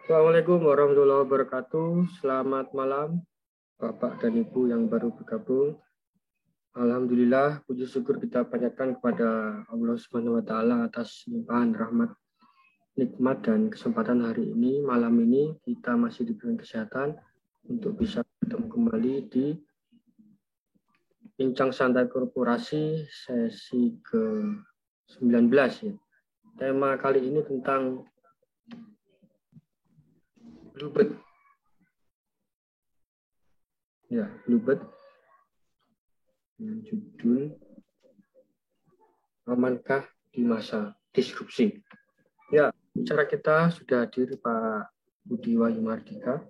Assalamualaikum warahmatullahi wabarakatuh. Selamat malam, Bapak dan Ibu yang baru bergabung. Alhamdulillah, puji syukur kita panjatkan kepada Allah Subhanahu wa Ta'ala atas limpahan rahmat, nikmat, dan kesempatan hari ini. Malam ini kita masih diberi kesehatan untuk bisa bertemu kembali di Bincang Santai Korporasi sesi ke-19 ya. Tema kali ini tentang Bluebird. Ya, Bluebird. Dengan judul Amankah di Masa Disrupsi. Ya, bicara kita sudah hadir Pak Budi Wahyu Mardika.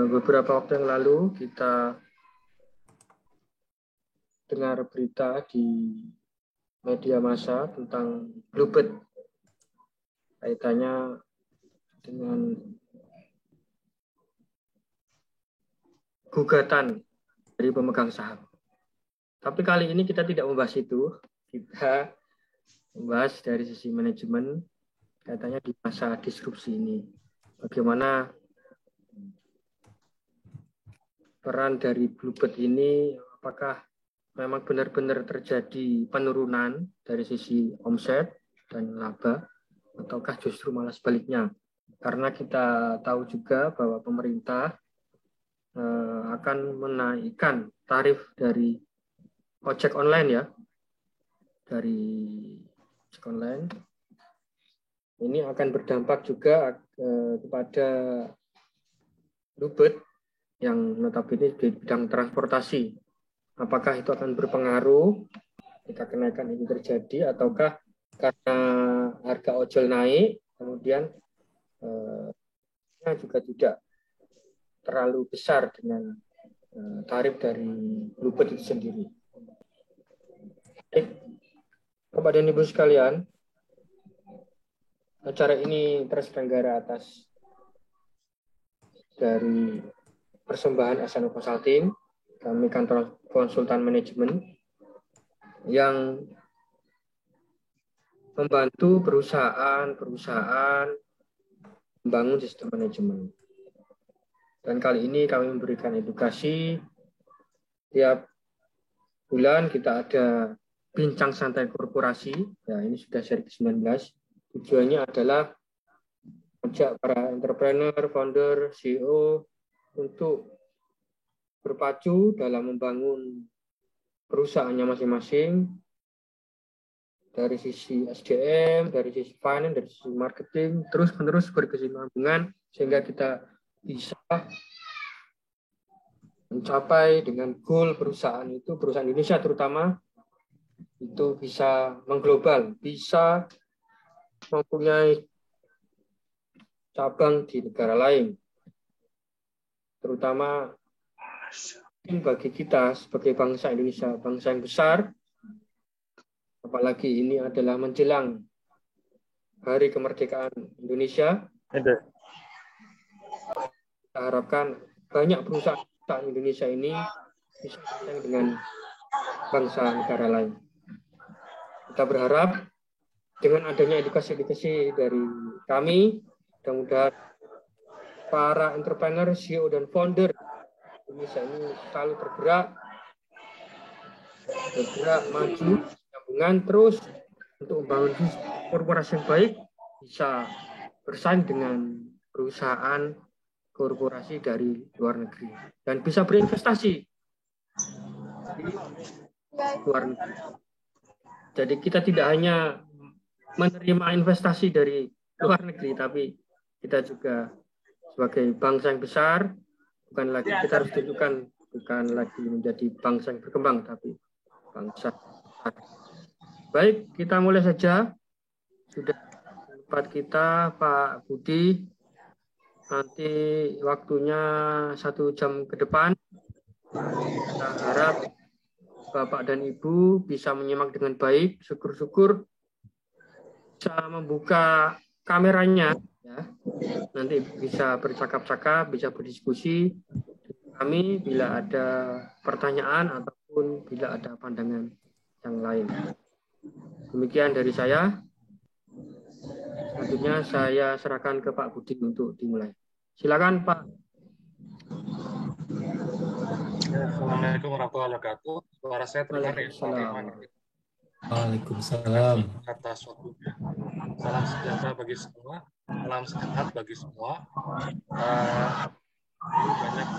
Beberapa waktu yang lalu kita dengar berita di media massa tentang Bluebird, kaitannya dengan gugatan dari pemegang saham. Tapi kali ini kita tidak membahas itu, kita membahas dari sisi manajemen kaitannya di masa disrupsi ini. Bagaimana peran dari Bluebird ini, apakah memang benar-benar terjadi penurunan dari sisi omset dan laba, ataukah justru malah sebaliknya? Karena kita tahu juga bahwa pemerintah akan menaikkan tarif dari ojek online ya, dari ojek online. Ini akan berdampak juga kepada Bluebird yang notabene di bidang transportasi. Apakah itu akan berpengaruh jika kenaikan ini terjadi, ataukah karena harga ojol naik, kemudian juga tidak terlalu besar dengan tarif dari Bluebird itu sendiri. Bapak dan Ibu sekalian, acara ini terselenggara atas dari persembahan Asano Consulting, kami kantor konsultan manajemen yang membantu perusahaan membangun sistem manajemen. Dan kali ini kami memberikan edukasi. Tiap bulan kita ada Bincang Santai Korporasi. Ya, ini sudah seri ke-19. Tujuannya adalah mengajak para entrepreneur, founder, CEO untuk berpacu dalam membangun perusahaannya masing-masing dari sisi SDM, dari sisi finance, dari sisi marketing, terus-menerus berkesinambungan sehingga kita bisa mencapai dengan goal perusahaan itu, perusahaan Indonesia terutama, itu bisa mengglobal, bisa mempunyai cabang di negara lain. Terutama bagi kita sebagai bangsa Indonesia, bangsa yang besar, apalagi ini adalah menjelang Hari Kemerdekaan Indonesia. Kita harapkan banyak perusahaan Indonesia ini bisa bersaing dengan bangsa negara lain. Kita berharap dengan adanya edukasi-edukasi dari kami, mudah-mudahan para entrepreneur, CEO, dan founder Indonesia ini selalu bergerak maju, gabungan terus untuk membangun korporasi yang baik, bisa bersaing dengan perusahaan korporasi dari luar negeri dan bisa berinvestasi di luar negeri. Jadi kita tidak hanya menerima investasi dari luar negeri, tapi kita juga sebagai bangsa yang besar, kita harus tunjukkan bukan lagi menjadi bangsa yang berkembang, tapi bangsa besar. Baik, kita mulai saja. Sudah tempat kita Pak Budi. Nanti waktunya 1 jam ke depan. Kita harap Bapak dan Ibu bisa menyimak dengan baik. Syukur-syukur bisa membuka kameranya. Ya. Nanti bisa bercakap-cakap, bisa berdiskusi. Kami bila ada pertanyaan ataupun bila ada pandangan yang lain. Demikian dari saya. Selanjutnya saya serahkan ke Pak Budi untuk dimulai. Silakan Pak. Assalamualaikum warahmatullahi wabarakatuh. Suara saya terdengar ya, Pak Firman. Waalaikumsalam. Atas waktunya. Salam sejahtera bagi semua. Salam sehat bagi semua. Banyak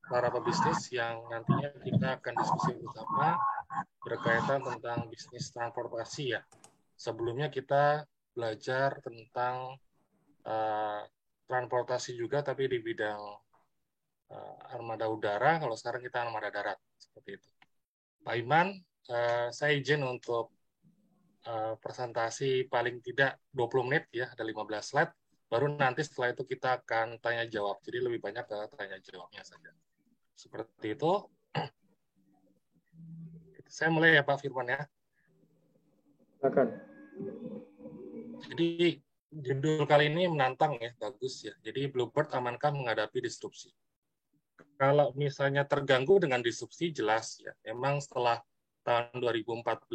para pebisnis yang nantinya kita akan diskusi bersama berkaitan tentang bisnis transportasi ya. Sebelumnya kita belajar tentang transportasi juga, tapi di bidang armada udara. Kalau sekarang kita armada darat, seperti itu. Pak Iman, saya izin untuk presentasi paling tidak 20 menit ya, ada 15 slide. Baru nanti setelah itu kita akan tanya jawab. Jadi lebih banyak ke tanya jawabnya saja. Seperti itu. Saya mulai ya Pak Firman ya. Silakan. Jadi judul kali ini menantang ya, bagus ya. Jadi Bluebird amankah menghadapi disrupsi? Kalau misalnya terganggu dengan disrupsi jelas ya. Memang setelah tahun 2014,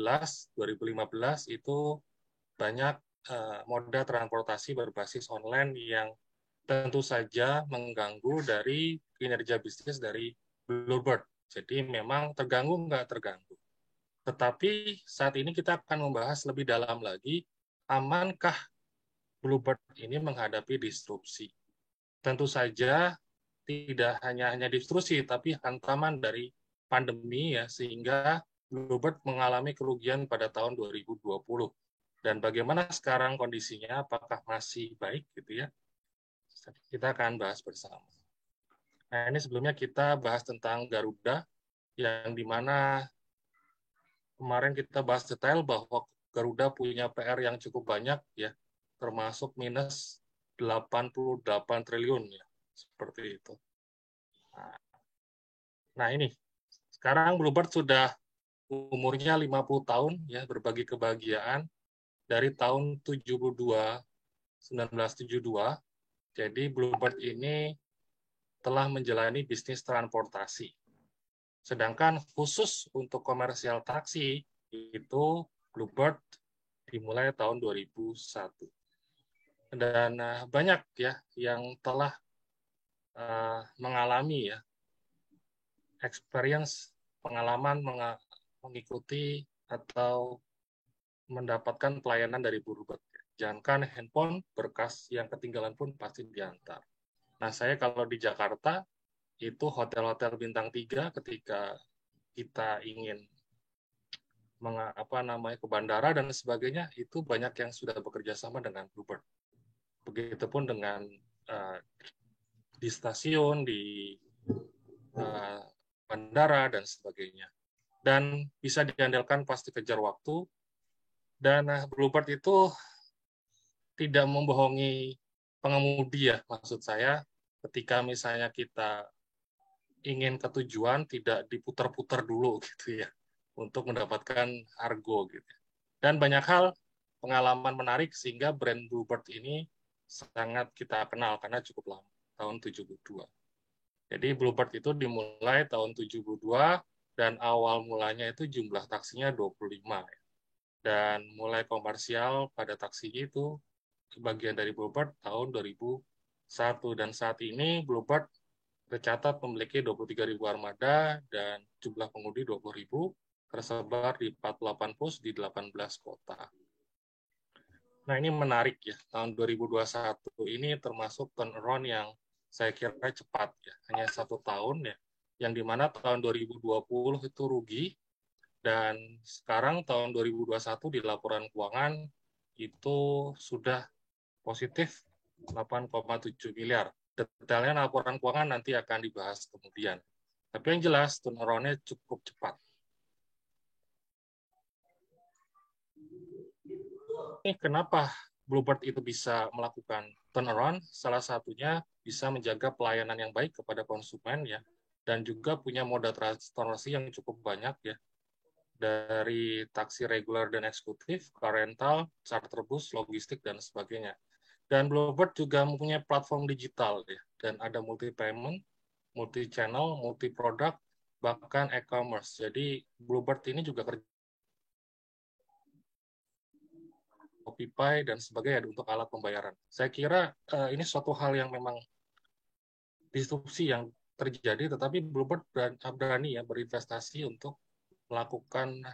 2015 itu banyak moda transportasi berbasis online yang tentu saja mengganggu dari kinerja bisnis dari Bluebird. Jadi memang terganggu nggak terganggu. Tetapi saat ini kita akan membahas lebih dalam lagi, amankah Bluebird ini menghadapi disrupsi? Tentu saja tidak hanya disrupsi, tapi hantaman dari pandemi ya, sehingga Bluebird mengalami kerugian pada tahun 2020. Dan bagaimana sekarang kondisinya, apakah masih baik gitu ya? Kita akan bahas bersama. Nah, ini sebelumnya kita bahas tentang Garuda, yang dimana kemarin kita bahas detail bahwa Garuda punya PR yang cukup banyak ya, termasuk minus 88 triliun ya, seperti itu. Nah ini, sekarang Bluebird sudah umurnya 50 tahun ya, berbagi kebahagiaan dari tahun 1972. Jadi Bluebird ini telah menjalani bisnis transportasi. Sedangkan khusus untuk komersial taksi itu Bluebird dimulai tahun 2001. Dan banyak ya yang telah mengalami ya experience, pengalaman mengikuti atau mendapatkan pelayanan dari Bluebird. Jangankan handphone, berkas yang ketinggalan pun pasti diantar. Nah, saya kalau di Jakarta, itu hotel-hotel bintang 3 ketika kita ingin ke bandara dan sebagainya, itu banyak yang sudah bekerja sama dengan Bluebird. Begitupun dengan di stasiun, di bandara, dan sebagainya. Dan bisa diandalkan pasti kejar waktu. Dan Bluebird itu tidak membohongi pengemudi ya, maksud saya. Ketika misalnya kita ingin ke tujuan, tidak diputar-putar dulu gitu ya, untuk mendapatkan argo gitu. Dan banyak hal pengalaman menarik sehingga brand Bluebird ini sangat kita kenal karena cukup lama, tahun 72. Jadi Bluebird itu dimulai tahun 72 dan awal mulanya itu jumlah taksinya 25. Dan mulai komersial pada taksi itu bagian dari Bluebird tahun 2001. Dan saat ini Bluebird tercatat memiliki 23.000 armada dan jumlah pengemudi 20.000, tersebar di 48 pos di 18 kota. Nah ini menarik ya, tahun 2021 ini termasuk turnaround yang saya kira cepat ya, hanya 1 tahun ya, yang dimana tahun 2020 itu rugi, dan sekarang tahun 2021 di laporan keuangan itu sudah positif 8,7 miliar. Detailnya laporan keuangan nanti akan dibahas kemudian. Tapi yang jelas turnaround-nya cukup cepat. Kenapa Bluebird itu bisa melakukan turnaround? Salah satunya bisa menjaga pelayanan yang baik kepada konsumen ya, dan juga punya moda transportasi yang cukup banyak ya, dari taksi reguler dan eksekutif, car rental, charter bus, logistik dan sebagainya. Dan Bluebird juga mempunyai platform digital ya, dan ada multi payment, multi channel, multi product, bahkan e-commerce. Jadi Bluebird ini juga kerja ShopeePay, dan sebagainya untuk alat pembayaran. Saya kira ini suatu hal yang memang disrupsi yang terjadi, tetapi Bluebird berani ya berinvestasi untuk melakukan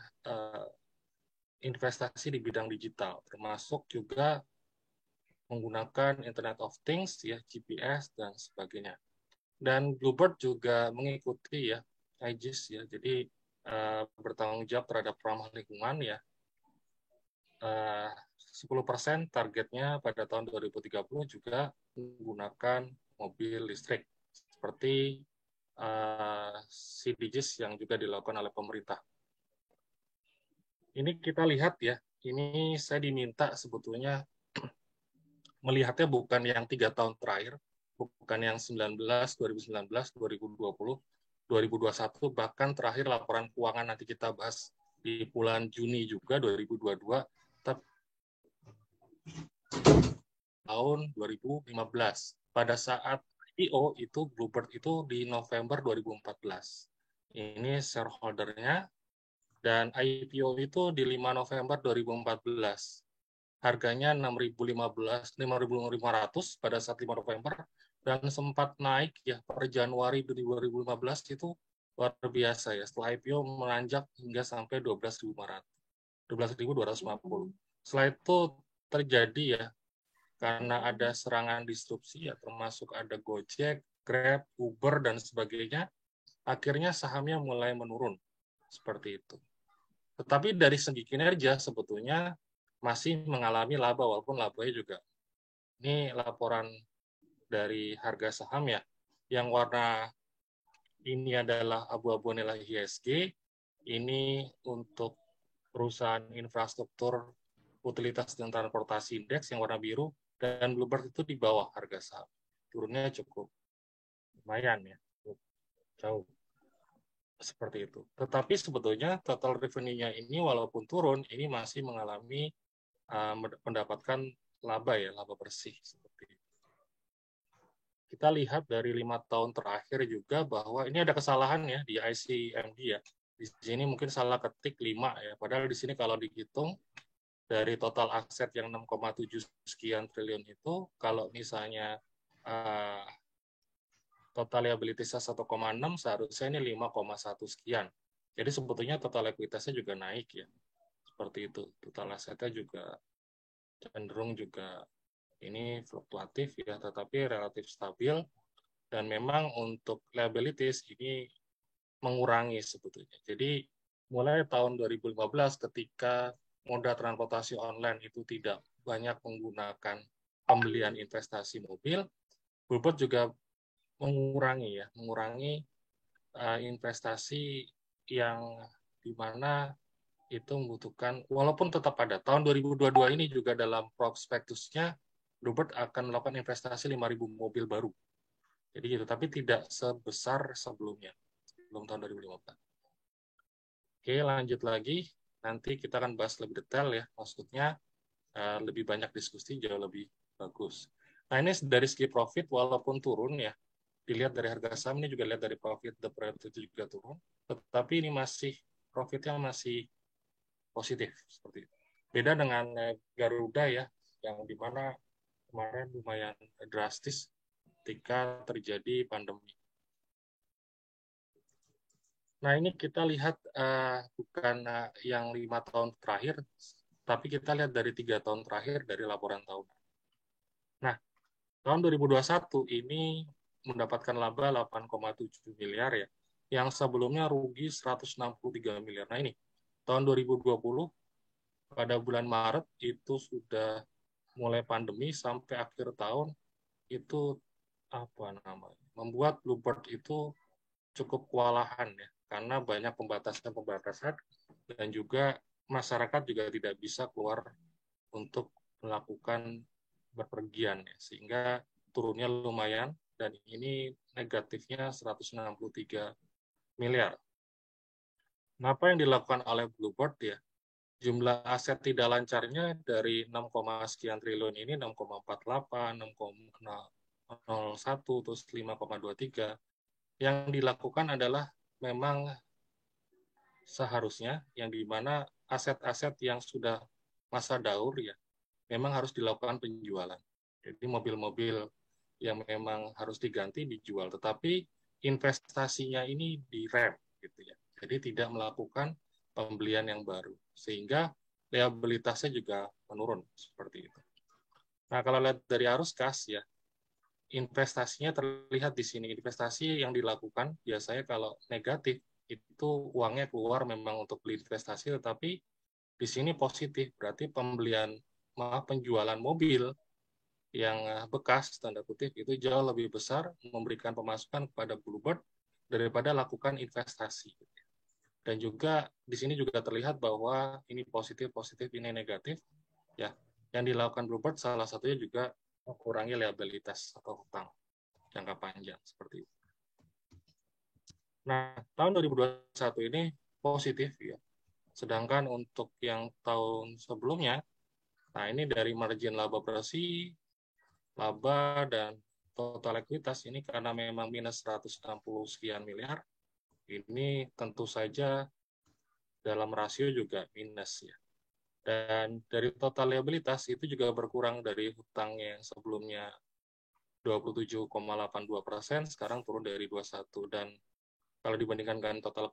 investasi di bidang digital, termasuk juga menggunakan Internet of Things, ya, GPS, dan sebagainya. Dan Bluebird juga mengikuti ya IGIS, ya, jadi bertanggung jawab terhadap ramah lingkungan, ya. 10% targetnya pada tahun 2030 juga menggunakan mobil listrik, seperti CDGs yang juga dilakukan oleh pemerintah. Ini kita lihat ya, ini saya diminta sebetulnya melihatnya bukan yang 3 tahun terakhir, bukan yang 2019, 2020, 2021, bahkan terakhir laporan keuangan nanti kita bahas di bulan Juni juga 2022, tapi tahun 2015. Pada saat IPO itu Bluebird itu di November 2014. Ini shareholder-nya, dan IPO itu di 5 November 2014. Harganya 6.500 pada saat 5 November, dan sempat naik ya per Januari 2015 itu luar biasa ya. Setelah IPO menanjak hingga sampai 12.250. Setelah itu terjadi ya, karena ada serangan disrupsi ya, termasuk ada Gojek, Grab, Uber, dan sebagainya, akhirnya sahamnya mulai menurun. Seperti itu. Tetapi dari segi kinerja sebetulnya masih mengalami laba, walaupun labanya juga. Ini laporan dari harga saham ya, yang warna ini adalah abu-abu nilai IHSG, ini untuk perusahaan infrastruktur, utilitas dan transportasi indeks yang warna biru, dan Bluebird itu di bawah harga saham. Turunnya cukup lumayan ya, cukup jauh. Seperti itu. Tetapi sebetulnya total revenue-nya ini walaupun turun, ini masih mengalami mendapatkan laba ya, laba bersih. Seperti itu. Kita lihat dari 5 tahun terakhir juga bahwa ini ada kesalahan ya di ICMD ya. Di sini mungkin salah ketik 5 ya, padahal di sini kalau dihitung dari total aset yang 6,7 sekian triliun itu, kalau misalnya total liabilitasnya 1,6, seharusnya ini 5,1 sekian. Jadi sebetulnya total ekuitasnya juga naik ya. Seperti itu. Total asetnya juga cenderung juga ini fluktuatif ya, tetapi relatif stabil. Dan memang untuk liabilities ini mengurangi sebetulnya. Jadi mulai tahun 2015 ketika moda transportasi online itu tidak banyak menggunakan pembelian investasi mobil, Bluebird juga mengurangi investasi yang dimana itu membutuhkan, walaupun tetap ada. Tahun 2022 ini juga dalam prospektusnya, Bluebird akan melakukan investasi 5.000 mobil baru. Jadi gitu, tapi tidak sebesar sebelumnya, sebelum tahun 2015. Oke, lanjut lagi. Nanti kita akan bahas lebih detail ya, maksudnya lebih banyak diskusi, jauh lebih bagus. Nah, ini dari segi profit, walaupun turun ya, dilihat dari harga saham, ini juga lihat dari profit, the priority itu juga turun, tetapi ini masih profitnya masih positif seperti itu. Beda dengan Garuda ya, yang dimana kemarin lumayan drastis ketika terjadi pandemi. Nah, ini kita lihat bukan yang 5 tahun terakhir, tapi kita lihat dari 3 tahun terakhir dari laporan tahunan. Nah, tahun 2021 ini mendapatkan laba 8,7 miliar ya, yang sebelumnya rugi 163 miliar. Nah ini, tahun 2020 pada bulan Maret itu sudah mulai pandemi sampai akhir tahun itu membuat Bluebird itu cukup kewalahan ya, karena banyak pembatasan dan juga masyarakat juga tidak bisa keluar untuk melakukan berpergian ya, sehingga turunnya lumayan, dan ini negatifnya 163 miliar. Nah, apa yang dilakukan oleh Bluebird ya? Jumlah aset tidak lancarnya dari 6, sekian triliun ini 6,48, 6,01, terus 5,23. Yang dilakukan adalah memang seharusnya yang dimana aset-aset yang sudah masa daur ya, memang harus dilakukan penjualan. Jadi mobil-mobil yang memang harus diganti dijual, tetapi investasinya ini direm gitu ya. Jadi tidak melakukan pembelian yang baru, sehingga liabilitasnya juga menurun seperti itu. Nah, kalau lihat dari arus kas ya, investasinya terlihat di sini. Investasi yang dilakukan biasanya kalau negatif itu uangnya keluar memang untuk beli investasi, tetapi di sini positif, berarti penjualan mobil yang bekas, tanda kutip, itu jauh lebih besar memberikan pemasukan kepada Bluebird daripada lakukan investasi. Dan juga di sini juga terlihat bahwa ini positif, ini negatif. Ya, yang dilakukan Bluebird salah satunya juga mengurangi liabilitas atau hutang jangka panjang seperti itu. Nah, tahun 2021 ini positif ya. Sedangkan untuk yang tahun sebelumnya, nah ini dari margin laba bersih, laba, dan total ekuitas ini karena memang minus 160 sekian miliar, ini tentu saja dalam rasio juga minus ya. Dan dari total liabilitas itu juga berkurang dari hutang yang sebelumnya 27,82%, sekarang turun dari 21%. Dan kalau dibandingkan dengan total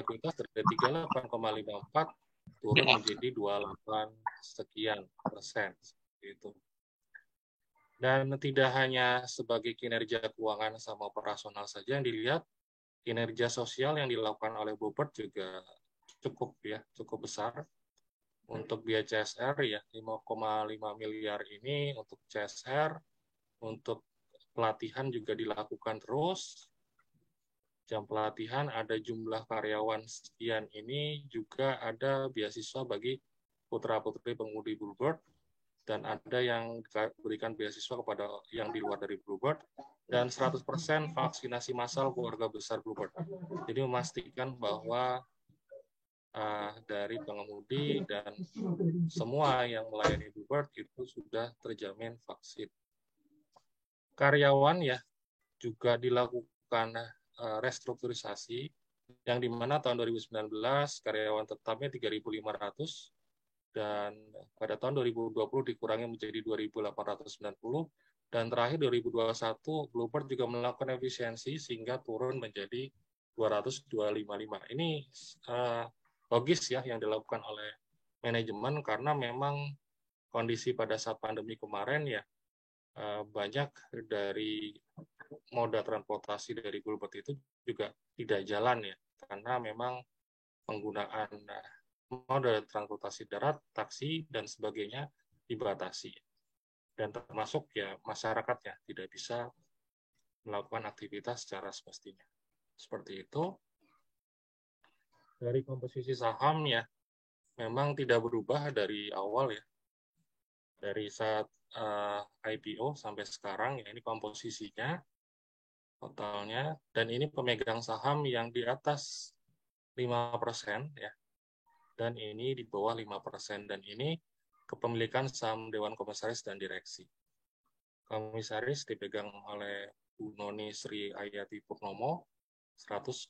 ekuitas dari 38,54 turun menjadi 28 sekian persen. Gitu. Dan tidak hanya sebagai kinerja keuangan sama operasional saja yang dilihat, kinerja sosial yang dilakukan oleh Bluebird juga cukup besar. Untuk biaya CSR ya 5,5 miliar ini untuk CSR, untuk pelatihan juga dilakukan terus. Jam pelatihan ada jumlah karyawan sekian ini, juga ada beasiswa bagi putra-putri pengemudi Bluebird, dan ada yang diberikan beasiswa kepada yang di luar dari Bluebird, dan 100% vaksinasi massal keluarga besar Bluebird. Jadi memastikan bahwa dari pengemudi dan semua yang melayani Bluebird itu sudah terjamin vaksin. Karyawan ya juga dilakukan restrukturisasi, yang dimana tahun 2019 karyawan tetapnya 3.500, dan pada tahun 2020 dikurangi menjadi 2.890, dan terakhir 2021 Bluebird juga melakukan efisiensi sehingga turun menjadi 200.255. Ini logis ya yang dilakukan oleh manajemen, karena memang kondisi pada saat pandemi kemarin ya banyak dari moda transportasi dari Bluebird itu juga tidak jalan ya, karena memang penggunaan moda transportasi darat, taksi, dan sebagainya dibatasi. Dan termasuk ya masyarakatnya tidak bisa melakukan aktivitas secara semestinya. Seperti itu. Dari komposisi saham ya, memang tidak berubah dari awal ya. Dari saat IPO sampai sekarang, ya ini komposisinya, totalnya, dan ini pemegang saham yang di atas 5% ya, dan ini di bawah 5%, dan ini kepemilikan saham Dewan Komisaris dan Direksi. Komisaris dipegang oleh Bu Noni Sri Ayati Purnomo, 120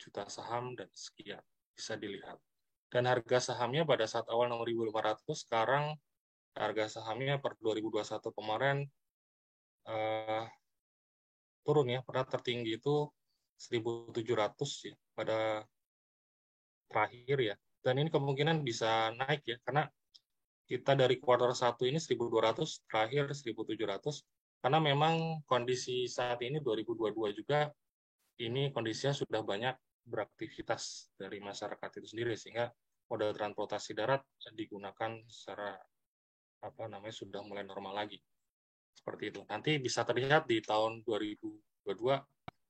juta saham dan sekian, bisa dilihat. Dan harga sahamnya pada saat awal 6.500, sekarang harga sahamnya per 2021 kemarin turun ya, pernah tertinggi itu 1.700 ya pada terakhir ya. Dan ini kemungkinan bisa naik ya, karena kita dari kuartal 1 ini 1.200, terakhir 1.700, karena memang kondisi saat ini 2022 juga ini kondisinya sudah banyak beraktivitas dari masyarakat itu sendiri, sehingga moda transportasi darat digunakan secara sudah mulai normal lagi. Seperti itu. Nanti bisa terlihat di tahun 2022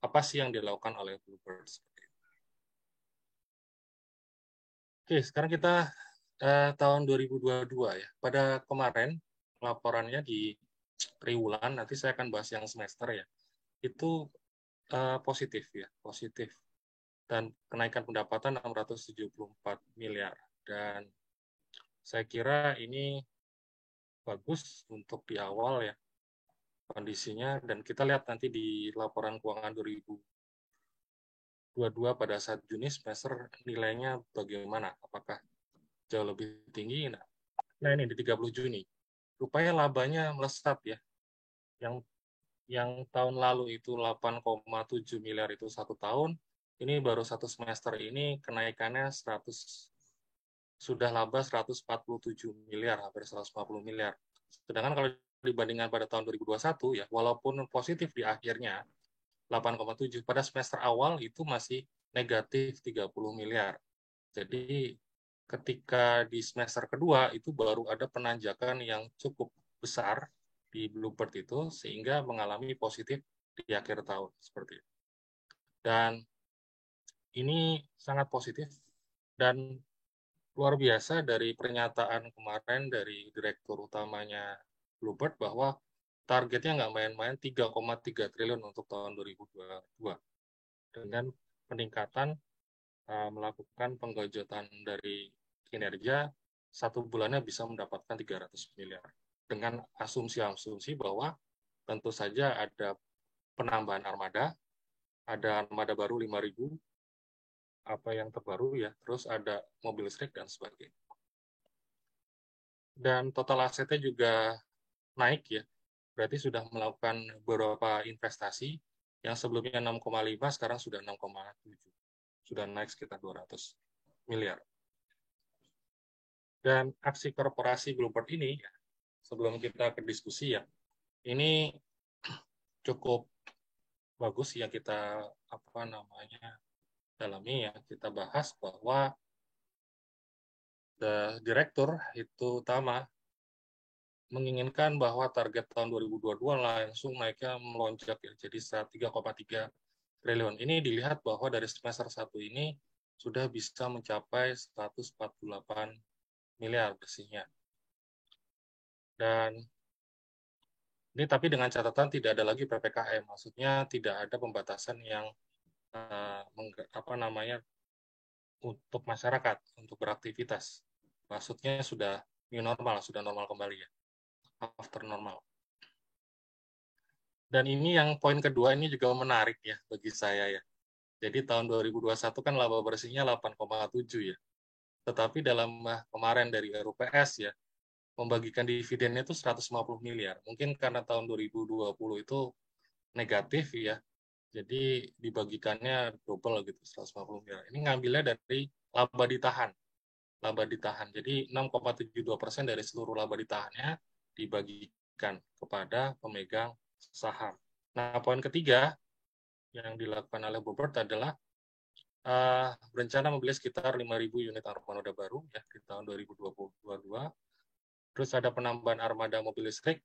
apa sih yang dilakukan oleh Bluebird. Oke, sekarang kita tahun 2022 ya. Pada kemarin laporannya di triwulan, nanti saya akan bahas yang semester ya. Itu positif ya, positif. Dan kenaikan pendapatan 674 miliar. Dan saya kira ini bagus untuk di awal ya kondisinya, dan kita lihat nanti di laporan keuangan 2022 pada saat Juni semester nilainya bagaimana, apakah jauh lebih tinggi. Nah, Nah ini di 30 Juni. Rupanya labanya melesat ya. Yang tahun lalu itu 8,7 miliar itu 1 tahun, ini baru 1 semester ini kenaikannya 100, sudah laba 147 miliar, hampir 150 miliar. Sedangkan kalau dibandingkan pada tahun 2021 ya, walaupun positif di akhirnya 8,7, pada semester awal itu masih negatif 30 miliar. Jadi ketika di semester kedua itu baru ada penanjakan yang cukup besar di Bluebird itu sehingga mengalami positif di akhir tahun seperti itu. Dan ini sangat positif dan luar biasa dari pernyataan kemarin dari direktur utamanya Bluebird bahwa targetnya nggak main-main 3,3 triliun untuk tahun 2022 dengan peningkatan melakukan penggajotan dari kinerja 1 bulannya bisa mendapatkan 300 miliar dengan asumsi-asumsi bahwa tentu saja ada penambahan armada, ada armada baru 5.000, apa yang terbaru ya, terus ada mobil listrik dan sebagainya. Dan total asetnya juga naik ya, berarti sudah melakukan beberapa investasi yang sebelumnya 6,5 sekarang sudah 6,7, sudah naik sekitar 200 miliar. Dan aksi korporasi Bluebird ini, sebelum kita ke diskusi ya, ini cukup bagus ya kita dalami ya, kita bahas bahwa direktur itu utama menginginkan bahwa target tahun 2022 langsung naiknya melonjak ya, jadi 3,3 triliun. Ini dilihat bahwa dari semester 1 ini sudah bisa mencapai 148 miliar bersihnya. Dan ini tapi dengan catatan tidak ada lagi PPKM, maksudnya tidak ada pembatasan yang untuk masyarakat untuk beraktivitas. Maksudnya sudah new normal, sudah normal kembali ya, after normal. Dan ini yang poin kedua ini juga menarik ya bagi saya ya. Jadi tahun 2021 kan laba bersihnya 8,7 ya. Tetapi dalam kemarin dari RUPS ya, membagikan dividennya itu 150 miliar. Mungkin karena tahun 2020 itu negatif ya, jadi dibagikannya double gitu, 150 miliar. Ini ngambilnya dari laba ditahan. Laba ditahan. Jadi 6,72% dari seluruh laba ditahannya dibagikan kepada pemegang saham. Nah, poin ketiga yang dilakukan oleh Bluebird adalah berencana membeli sekitar 5.000 unit armada baru ya di tahun 2022. Terus ada penambahan armada mobil listrik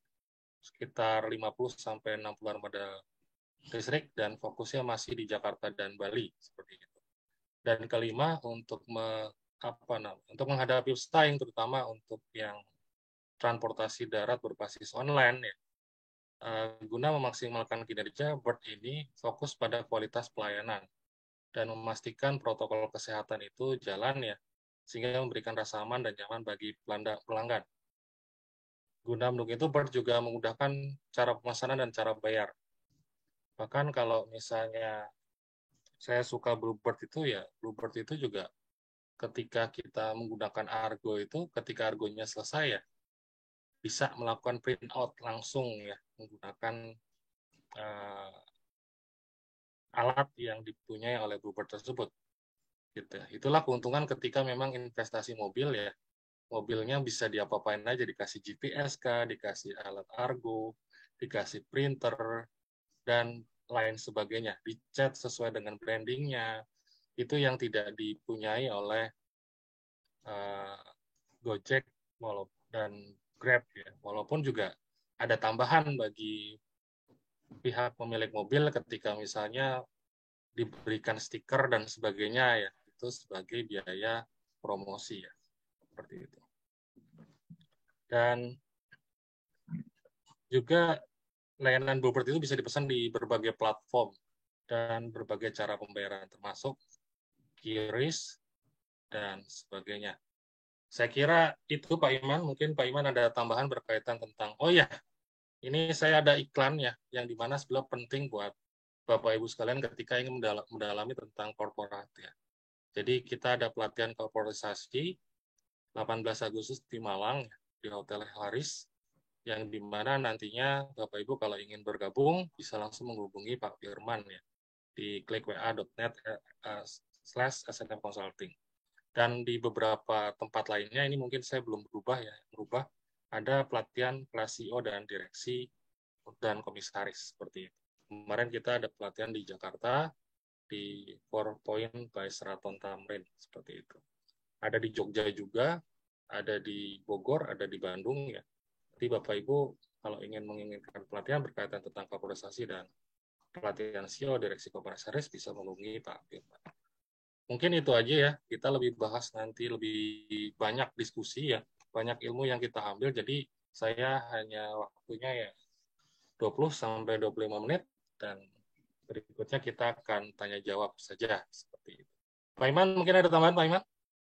sekitar 50-60 armada listrik dan fokusnya masih di Jakarta dan Bali seperti itu. Dan kelima untuk menghadapi pesaing terutama untuk yang transportasi darat berbasis online ya. Guna memaksimalkan kinerja, Bird ini fokus pada kualitas pelayanan dan memastikan protokol kesehatan itu jalan ya, sehingga memberikan rasa aman dan nyaman bagi pelanggan. Guna mendukung itu, Bird juga memudahkan cara pemesanan dan cara bayar. Bahkan kalau misalnya saya suka Bluebird itu ya, Bluebird itu juga ketika kita menggunakan Argo itu, ketika Argonya selesai ya, bisa melakukan print out langsung ya, menggunakan alat yang dipunyai oleh Bluebird tersebut. Gitu. Itulah keuntungan ketika memang investasi mobil ya, mobilnya bisa diapa-apain aja, dikasih GPS kah, dikasih alat Argo, dikasih printer, dan lain sebagainya, dicat sesuai dengan brandingnya, itu yang tidak dipunyai oleh Gojek dan Grab ya. Walaupun juga ada tambahan bagi pihak pemilik mobil ketika misalnya diberikan stiker dan sebagainya ya, itu sebagai biaya promosi ya, seperti itu. Dan juga layanan Bluebird itu bisa dipesan di berbagai platform dan berbagai cara pembayaran termasuk QRIS dan sebagainya. Saya kira itu Pak Iman, mungkin Pak Iman ada tambahan berkaitan tentang, oh ya, ini saya ada iklan ya, yang dimana sebenarnya penting buat Bapak Ibu sekalian ketika ingin mendalami tentang korporat ya. Jadi kita ada pelatihan korporatisasi 18 Agustus di Malang, di Hotel Haris, yang dimana nantinya Bapak Ibu kalau ingin bergabung bisa langsung menghubungi Pak Firman ya di klikwa.net/snm consulting. Dan di beberapa tempat lainnya ini mungkin saya belum berubah ada pelatihan kelas CEO dan direksi dan komisaris seperti itu. Kemarin kita ada pelatihan di Jakarta di 4 Point by Seraton Tamrin seperti itu. Ada di Jogja juga, ada di Bogor, ada di Bandung ya. Jadi Bapak Ibu kalau menginginkan pelatihan berkaitan tentang korporisasi dan pelatihan CEO direksi komisaris bisa menghubungi Pak Firman. Mungkin itu aja ya, kita lebih bahas nanti lebih banyak diskusi ya, banyak ilmu yang kita ambil, jadi saya hanya waktunya ya 20-25 menit, dan berikutnya kita akan tanya jawab saja, seperti itu. Pak Iman, mungkin ada tambahan Pak Iman?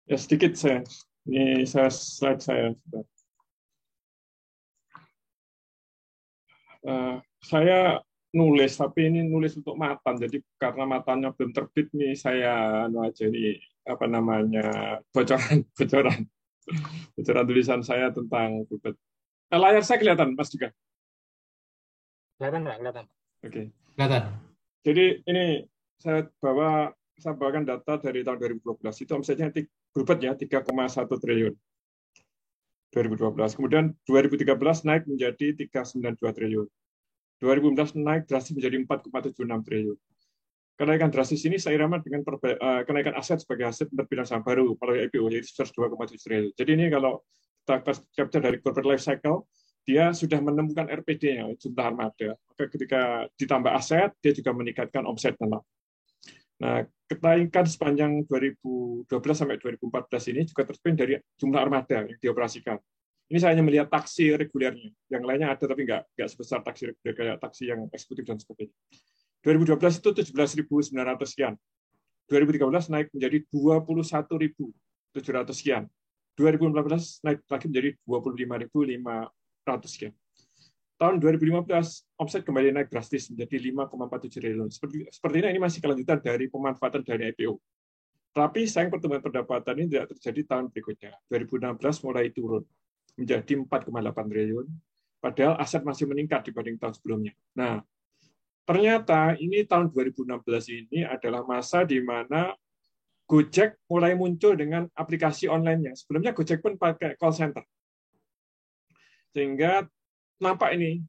Ya sedikit saya, ini slide saya. Saya nulis, tapi ini nulis untuk matan. Jadi karena matanya belum terbit nih, saya aja ini apa namanya bocoran tulisan saya tentang Bubet. Layar saya kelihatan, Mas juga? Kelihatan Pak, kelihatan. Oke. Kelihatan. Jadi ini saya bawakan data dari tahun 2012. Itu omsetnya Bubet ya 3,1 triliun. 2012. Kemudian 2013 naik menjadi 392 triliun. 2014 naik drastis menjadi 4,76 triliun. Kenaikan drastis ini seirama dengan kenaikan aset sebagai hasil penerbitan saham baru melalui IPO, yaitu sebesar 2,7 triliun. Jadi ini kalau kita capture dari corporate life cycle, dia sudah menemukan RPD-nya, jumlah armada. Maka ketika ditambah aset, dia juga meningkatkan omset. Nah, kenaikan sepanjang 2012 sampai 2014 ini juga tercermin dari jumlah armada yang dioperasikan. Ini saya hanya melihat taksi regulernya. Yang lainnya ada, tapi nggak sebesar taksi reguler, kayak taksi yang eksekutif dan sebagainya. 2012 itu 17.900 sekian. 2013 naik menjadi 21.700 sekian. 2014 naik lagi menjadi 25.500 sekian. Tahun 2015, omset kembali naik drastis menjadi 5,47 triliun. Sepertinya ini masih kelanjutan dari pemanfaatan dana IPO. Tapi sayang pertumbuhan pendapatan ini tidak terjadi tahun berikutnya. 2016 mulai turun menjadi 4,8 triliun, padahal aset masih meningkat dibanding tahun sebelumnya. Nah, ternyata ini tahun 2016 ini adalah masa di mana Gojek mulai muncul dengan aplikasi online-nya. Sebelumnya Gojek pun pakai call center. Sehingga nampak ini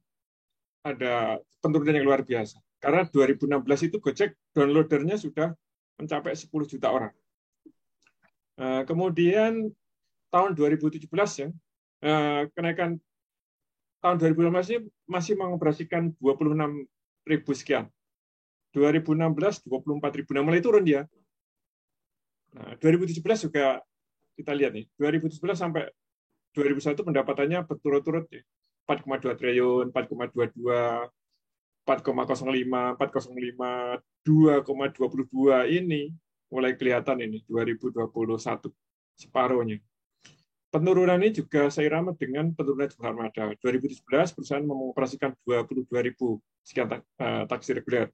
ada penurunan yang luar biasa. Karena 2016 itu Gojek downloadernya sudah mencapai 10 juta orang. Kemudian tahun 2017 ya, kenaikan tahun 2015 ini masih mengoperasikan 26.000 sekian. 2016 24.000, nah mulai turun dia. Nah, 2017 juga kita lihat nih, 2017 sampai 2001 pendapatannya berturut-turut 4,2 triliun, 4,22, 4,05, 4,05, 2,22 ini mulai kelihatan ini 2021 separuhnya. Penurunan ini juga seirama dengan penurunan jumlah armada. 2017 perusahaan mengoperasikan 22.000 sekian taksi reguler.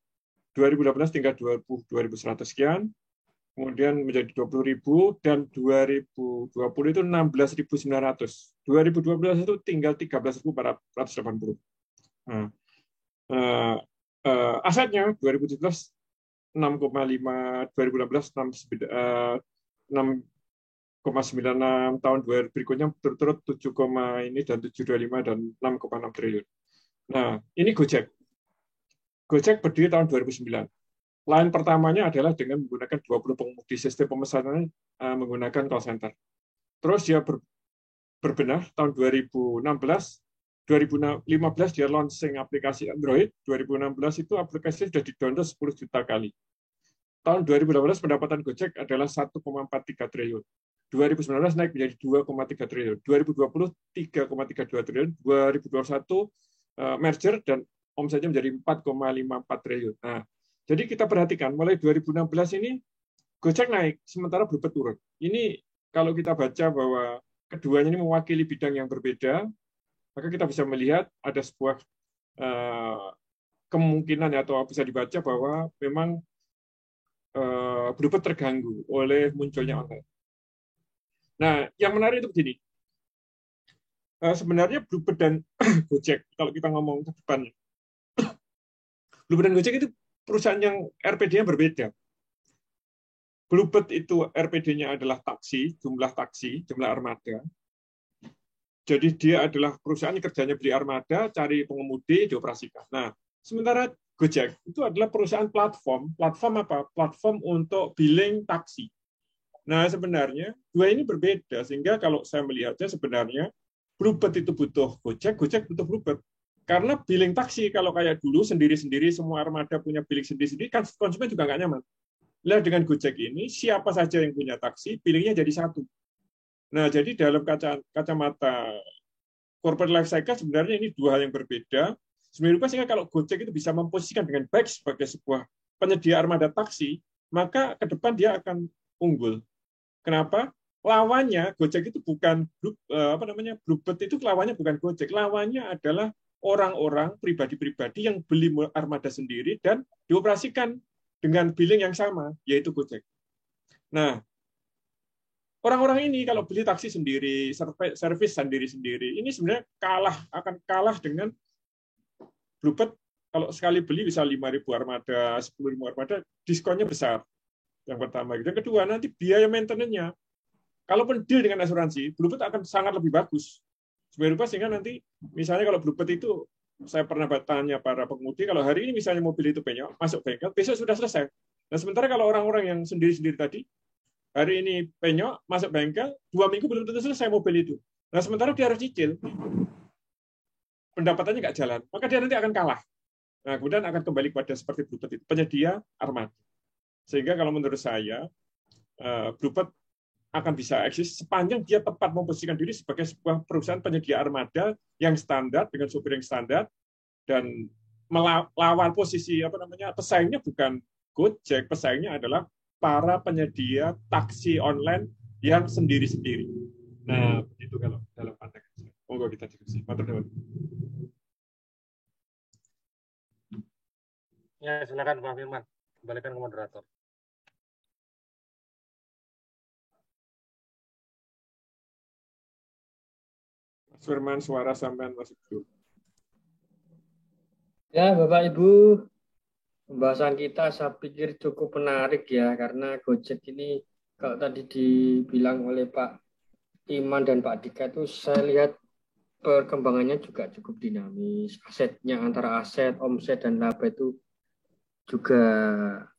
2018 tinggal 22.100 sekian, kemudian menjadi 20.000, dan 2020 itu 16.900. 2012 itu tinggal 13.480. Nah, asetnya 2017 6,5, 2016 6,96, tahun berikutnya berturut 7, ini dan 7,25 dan 6,6 triliun. Nah, ini Gojek. Gojek berdiri tahun 2009. Lain pertamanya adalah dengan menggunakan 20 pengemudi, sistem pemesanan menggunakan call center. Terus dia berbenah tahun 2016, 2015 dia launching aplikasi Android, 2016 itu aplikasi sudah di-download 10 juta kali. Tahun 2018 pendapatan Gojek adalah 1,43 triliun. 2019 naik menjadi 2,3 triliun. 2020 3,32 triliun. 2021 merger dan omsetnya menjadi 4,54 triliun. Nah, jadi kita perhatikan mulai 2016 ini Gojek naik, sementara Bluebird turun. Ini kalau kita baca bahwa keduanya ini mewakili bidang yang berbeda, maka kita bisa melihat ada sebuah kemungkinan atau bisa dibaca bahwa memang Bluebird terganggu oleh munculnya online. Nah, yang menarik itu begini. sebenarnya Bluebird dan Gojek, kalau kita ngomong ke depannya, Bluebird dan Gojek itu perusahaan yang RPD-nya berbeda. Bluebird itu RPD-nya adalah taksi, jumlah armada. Jadi dia adalah perusahaan yang kerjanya beli armada, cari pengemudi, dioperasikan. Nah, sementara Gojek itu adalah perusahaan platform. Platform apa? Platform untuk billing taksi. Nah, sebenarnya dua ini berbeda, sehingga kalau saya melihatnya sebenarnya Bluebird itu butuh Gojek, Gojek butuh Bluebird. Karena billing taksi kalau kayak dulu sendiri-sendiri, semua armada punya billing sendiri-sendiri, kan konsumen juga nggak nyaman. Nah, dengan Gojek ini, siapa saja yang punya taksi, billingnya jadi satu. Nah, jadi dalam kacamata corporate life cycle sebenarnya ini dua hal yang berbeda. Sebenarnya sehingga kalau Gojek itu bisa memposisikan dengan baik sebagai sebuah penyedia armada taksi, maka ke depan dia akan unggul. Kenapa? Lawannya Gojek itu bukan Bluebird itu lawannya bukan Gojek, lawannya adalah orang-orang pribadi-pribadi yang beli armada sendiri dan dioperasikan dengan billing yang sama, yaitu Gojek. Nah, orang-orang ini kalau beli taksi sendiri, servis sendiri-sendiri, ini sebenarnya akan kalah dengan Bluebird. Kalau sekali beli bisa 5.000 armada, 10.000 armada, diskonnya besar. Yang pertama. Yang kedua, nanti biaya maintenance-nya. Kalaupun deal dengan asuransi, Bluebird akan sangat lebih bagus. Sehingga nanti, misalnya kalau Bluebird itu, saya pernah tanya para pengemudi, kalau hari ini misalnya mobil itu penyok, masuk bengkel, besok sudah selesai. Nah, sementara kalau orang-orang yang sendiri-sendiri tadi, hari ini penyok, masuk bengkel, 2 minggu belum tentu selesai mobil itu. Nah, sementara dia harus cicil, pendapatannya nggak jalan, maka dia nanti akan kalah. Nah, kemudian akan kembali kepada seperti Bluebird itu, penyedia armada. Sehingga kalau menurut saya, Bluebird akan bisa eksis sepanjang dia tepat memposisikan diri sebagai sebuah perusahaan penyedia armada yang standar, dengan supir yang standar, dan melawan posisi pesaingnya bukan Gojek, pesaingnya adalah para penyedia taksi online yang sendiri-sendiri. Nah, begitu kalau dalam pandangan saya. Monggo kita diskusi. Matur nuwun. Ya, silakan Pak Firman. Kembalikan ke moderator. Mas Firman, suara sampean masuk dulu. Ya, Bapak Ibu, pembahasan kita saya pikir cukup menarik ya, karena Gojek ini kalau tadi dibilang oleh Pak Iman dan Pak Dika itu saya lihat perkembangannya juga cukup dinamis. Asetnya antara aset, omset, dan laba itu juga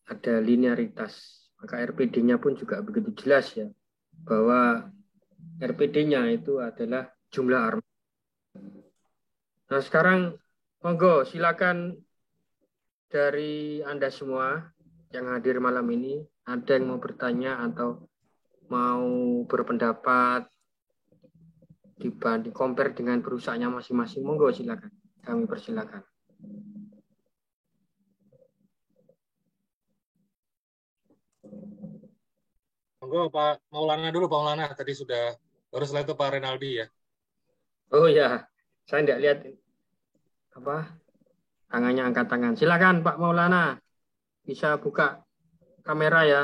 ada linearitas. Maka RPD-nya pun juga begitu jelas ya, bahwa RPD-nya itu adalah jumlah armada. Nah, sekarang monggo silakan dari Anda semua yang hadir malam ini, ada yang mau bertanya atau mau berpendapat dibanding compare dengan perusahaannya masing-masing, monggo silakan. Kami persilakan. Monggo Pak Maulana dulu, Pak Maulana. Tadi sudah, baru setelah itu Pak Renaldi ya. Oh ya, saya tidak lihat tangannya angkat tangan. Silakan Pak Maulana, bisa buka kamera ya.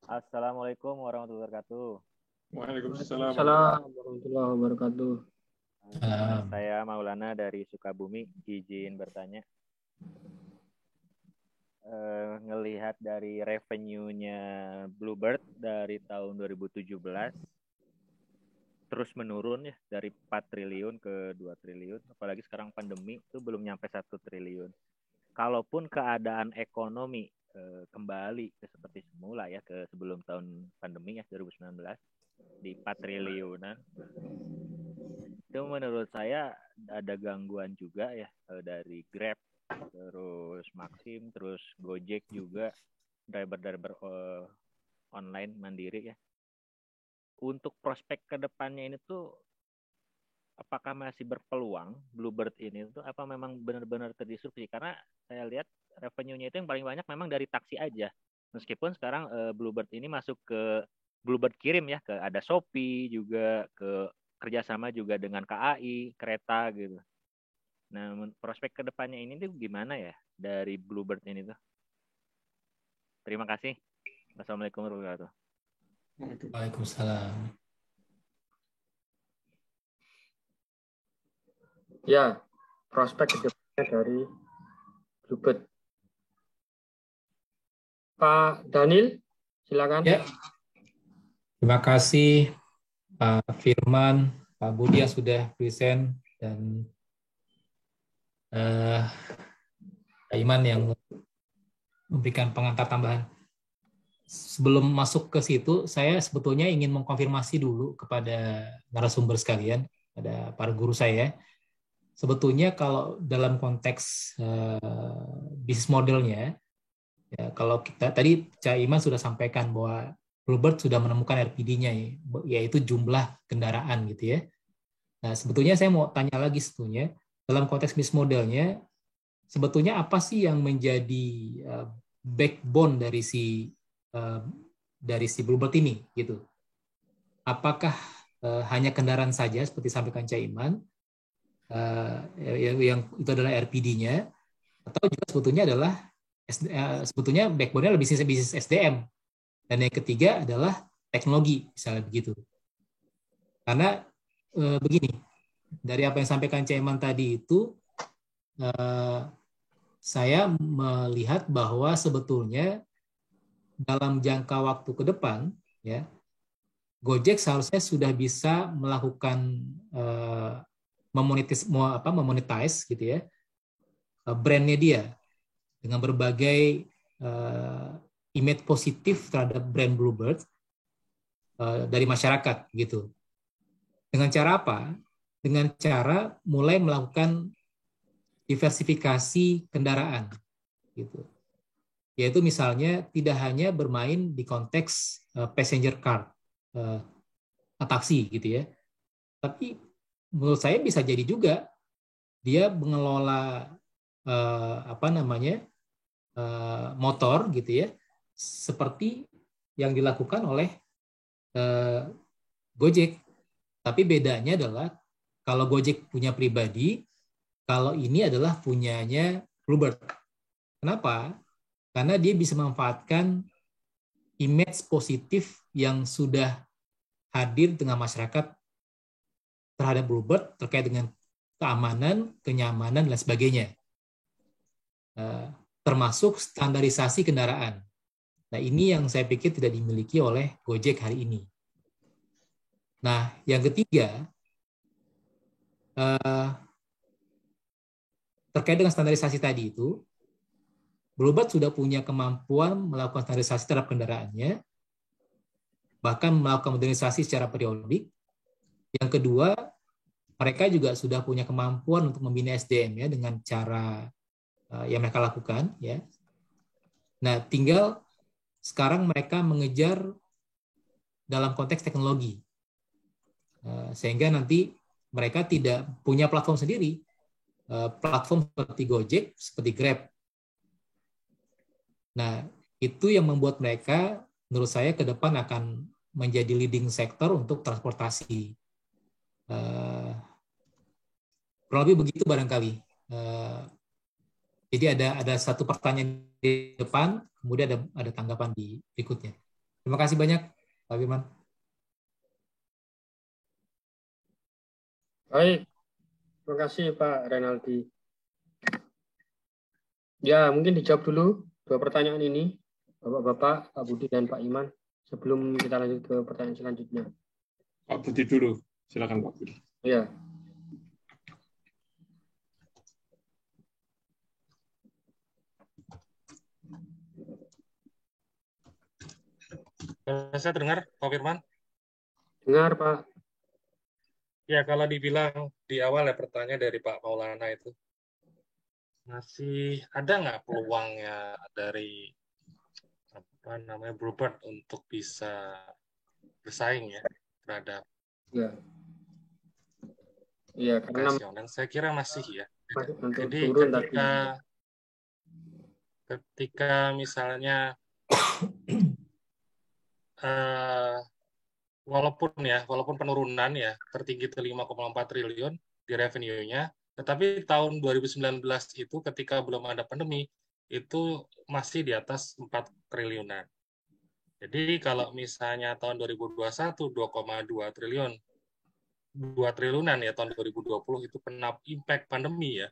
Assalamualaikum warahmatullahi wabarakatuh. Waalaikumsalam. Assalamualaikum warahmatullahi wabarakatuh. Saya Maulana dari Sukabumi, izin bertanya. Ngelihat dari revenue-nya Bluebird dari tahun 2017 terus menurun ya, dari 4 triliun ke 2 triliun, apalagi sekarang pandemi itu belum nyampe 1 triliun. Kalaupun keadaan ekonomi kembali ke seperti semula ya, ke sebelum tahun pandemi ya 2019 di 4 triliunan, itu menurut saya ada gangguan juga ya dari Grab, terus Maxim, terus Gojek juga, driver-driver online mandiri ya. Untuk prospek ke depannya ini tuh apakah masih berpeluang Bluebird ini tuh, apa memang benar-benar terdisrupsi? Karena saya lihat revenue-nya itu yang paling banyak memang dari taksi aja. Meskipun sekarang Bluebird ini masuk ke Bluebird Kirim ya, ke ada Shopee juga, ke kerjasama juga dengan KAI, kereta gitu. Nah, prospek kedepannya ini tuh gimana ya dari Bluebird ini tuh? Terima kasih. Wassalamualaikum warahmatullahi wabarakatuh. Waalaikumsalam. Ya, prospek kedepannya dari Bluebird. Pak Daniel, silakan. Ya, terima kasih Pak Firman, Pak Budi yang sudah present, dan Pak Iman yang memberikan pengantar tambahan. Sebelum masuk ke situ, saya sebetulnya ingin mengkonfirmasi dulu kepada narasumber sekalian, pada para guru saya. Sebetulnya kalau dalam konteks bisnis modelnya, ya, kalau kita tadi Cak Iman sudah sampaikan bahwa Bluebird sudah menemukan RPD-nya, yaitu jumlah kendaraan gitu ya. Nah, sebetulnya saya mau tanya lagi sebetulnya dalam konteks bisnis modelnya, sebetulnya apa sih yang menjadi backbone dari si Bluebird ini gitu? Apakah hanya kendaraan saja seperti sampaikan Cak Iman, yang itu adalah RPD-nya, atau juga sebetulnya adalah sebetulnya backbone-nya adalah bisnis SDM, dan yang ketiga adalah teknologi, misalnya begitu. Karena begini, dari apa yang sampaikan Cak Iman tadi itu, saya melihat bahwa sebetulnya dalam jangka waktu ke depan, ya, Gojek seharusnya sudah bisa melakukan memonetize gitu ya, brandnya dia dengan berbagai image positif terhadap brand Bluebird dari masyarakat gitu. Dengan cara apa? Dengan cara mulai melakukan diversifikasi kendaraan gitu. Yaitu misalnya tidak hanya bermain di konteks passenger car, taksi gitu ya. Tapi menurut saya bisa jadi juga dia mengelola motor gitu ya, seperti yang dilakukan oleh Gojek. Tapi bedanya adalah kalau Gojek punya pribadi, kalau ini adalah punyanya Bluebird. Kenapa? Karena dia bisa memanfaatkan image positif yang sudah hadir di tengah masyarakat terhadap Bluebird terkait dengan keamanan, kenyamanan, dan sebagainya. Termasuk standarisasi kendaraan. Nah, ini yang saya pikir tidak dimiliki oleh Gojek hari ini. Nah, yang ketiga, terkait dengan standarisasi tadi itu, Bluebird sudah punya kemampuan melakukan standarisasi terhadap kendaraannya, bahkan melakukan modernisasi secara periodik. Yang kedua, mereka juga sudah punya kemampuan untuk membina SDM-nya dengan cara yang mereka lakukan. Ya. Nah, tinggal sekarang mereka mengejar dalam konteks teknologi. Sehingga nanti mereka tidak punya platform sendiri. Platform seperti Gojek, seperti Grab. Nah, itu yang membuat mereka, menurut saya, ke depan akan menjadi leading sektor untuk transportasi. Kurang lebih begitu barangkali. Jadi ada satu pertanyaan di depan, kemudian ada tanggapan di berikutnya. Terima kasih banyak, Pak Firman. Baik, terima kasih Pak Renaldi. Ya, mungkin dijawab dulu dua pertanyaan ini, Bapak-Bapak, Pak Budi dan Pak Iman, sebelum kita lanjut ke pertanyaan selanjutnya. Pak Budi dulu, silakan Pak Budi. Ya. Saya dengar, Pak Firman? Dengar, Pak. Ya, kalau dibilang di awal ya pertanyaan dari Pak Maulana itu, masih ada nggak peluangnya dari Bluebird untuk bisa bersaing ya terhadap karena konvensional? Saya kira masih ya. Jadi ketika misalnya walaupun penurunan ya tertinggi itu 5,4 triliun di revenue-nya, tetapi tahun 2019 itu ketika belum ada pandemi itu masih di atas 4 triliunan. Jadi kalau misalnya tahun 2021 2,2 triliun, 2 triliunan ya tahun 2020 itu kena impact pandemi ya.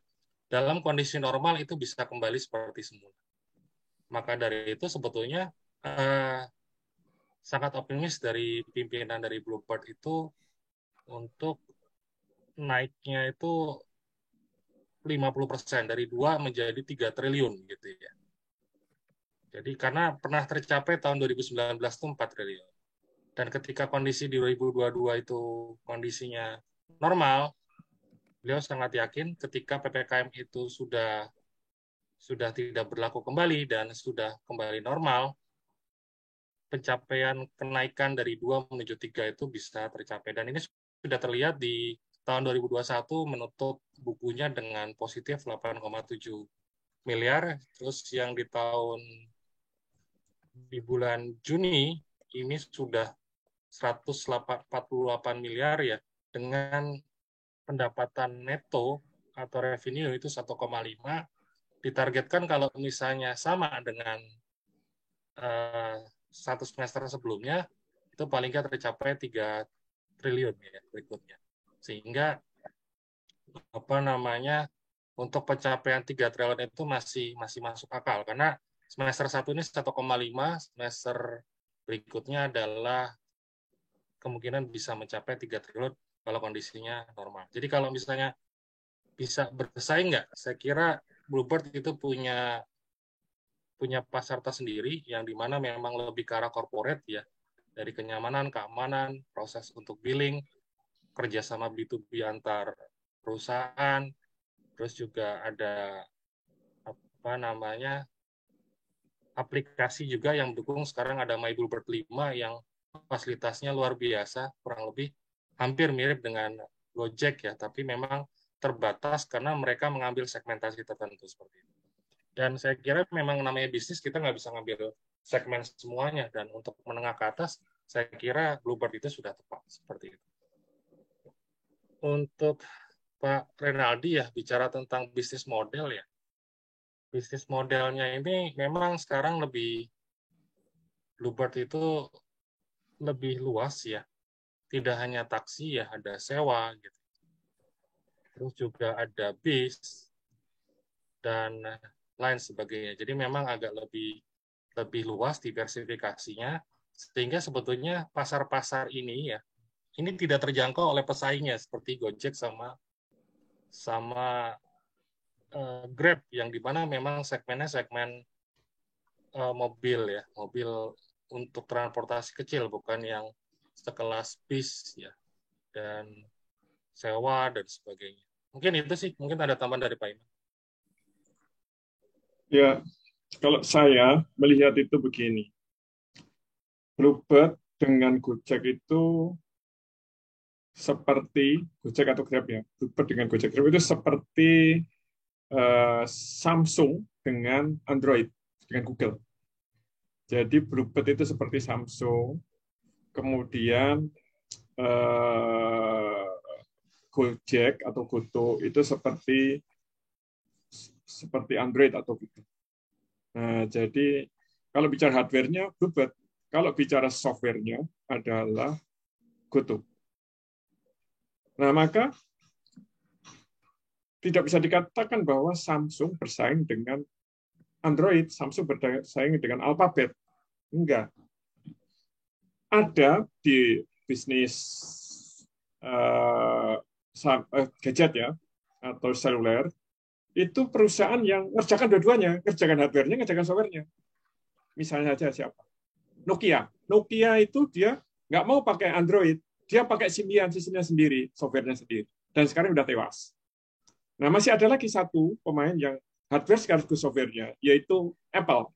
Dalam kondisi normal itu bisa kembali seperti semula. Maka dari itu sebetulnya sangat optimis dari pimpinan dari Bluebird itu untuk naiknya itu 50% dari 2 menjadi 3 triliun gitu ya. Jadi karena pernah tercapai tahun 2019 itu 4 triliun. Dan ketika kondisi di 2022 itu kondisinya normal, beliau sangat yakin ketika PPKM itu sudah tidak berlaku kembali dan sudah kembali normal, pencapaian kenaikan dari 2 menuju 3 itu bisa tercapai. Dan ini sudah terlihat di tahun 2021 menutup bukunya dengan positif 8,7 miliar. Terus yang di bulan Juni ini sudah 148 miliar ya, dengan pendapatan neto atau revenue itu 1,5. Ditargetkan kalau misalnya sama dengan satu semester sebelumnya, itu paling nggak tercapai 3 triliun ya berikutnya. Sehingga untuk pencapaian 3 triliun itu masih masuk akal, karena semester 1 ini 1,5, semester berikutnya adalah kemungkinan bisa mencapai 3 triliun kalau kondisinya normal. Jadi kalau misalnya bisa bersaing nggak, saya kira Bluebird itu punya pasar tersendiri yang dimana memang lebih ke arah corporate ya, dari kenyamanan, keamanan, proses untuk billing, kerjasama B2B antar perusahaan, terus juga ada aplikasi juga yang mendukung. Sekarang ada My Bluebird 5 yang fasilitasnya luar biasa, kurang lebih hampir mirip dengan Gojek ya, tapi memang terbatas karena mereka mengambil segmentasi tertentu seperti itu. Dan saya kira memang namanya bisnis, kita nggak bisa ngambil segmen semuanya, dan untuk menengah ke atas, saya kira Bluebird itu sudah tepat seperti itu. Untuk Pak Renaldi ya, bicara tentang bisnis model ya. Bisnis modelnya ini memang sekarang Bluebird itu lebih luas ya. Tidak hanya taksi ya, ada sewa gitu. Terus juga ada bis dan lain sebagainya. Jadi memang agak lebih luas diversifikasinya, sehingga sebetulnya pasar-pasar ini ya, ini tidak terjangkau oleh pesaingnya seperti Gojek sama Grab, yang dimana memang segmennya segmen mobil ya, mobil untuk transportasi kecil, bukan yang sekelas bis ya, dan sewa dan sebagainya. Mungkin itu sih, mungkin ada tambahan dari Pak Iman. Ya, kalau saya melihat itu begini, Bluebird dengan Gojek itu seperti Gojek atau Grab ya, Bluebird dengan Gojek Grab itu seperti Samsung dengan Android, dengan Google. Jadi Bluebird itu seperti Samsung, kemudian Gojek atau Goto itu seperti Android atau Google. Nah, jadi kalau bicara hardware-nya Bluebird, kalau bicara software-nya adalah Goto. Nah, maka tidak bisa dikatakan bahwa Samsung bersaing dengan Android, Samsung bersaing dengan Alphabet. Enggak. Ada di bisnis gadget ya, atau seluler, itu perusahaan yang ngerjakan dua-duanya, ngerjakan hardware-nya, ngerjakan software-nya. Misalnya saja siapa? Nokia. Nokia itu dia nggak mau pakai Android, dia pakai Symbian, sistemnya sendiri, software-nya sendiri. Dan sekarang udah tewas. Nah, masih ada lagi satu pemain yang hardware sekaligus software-nya, yaitu Apple.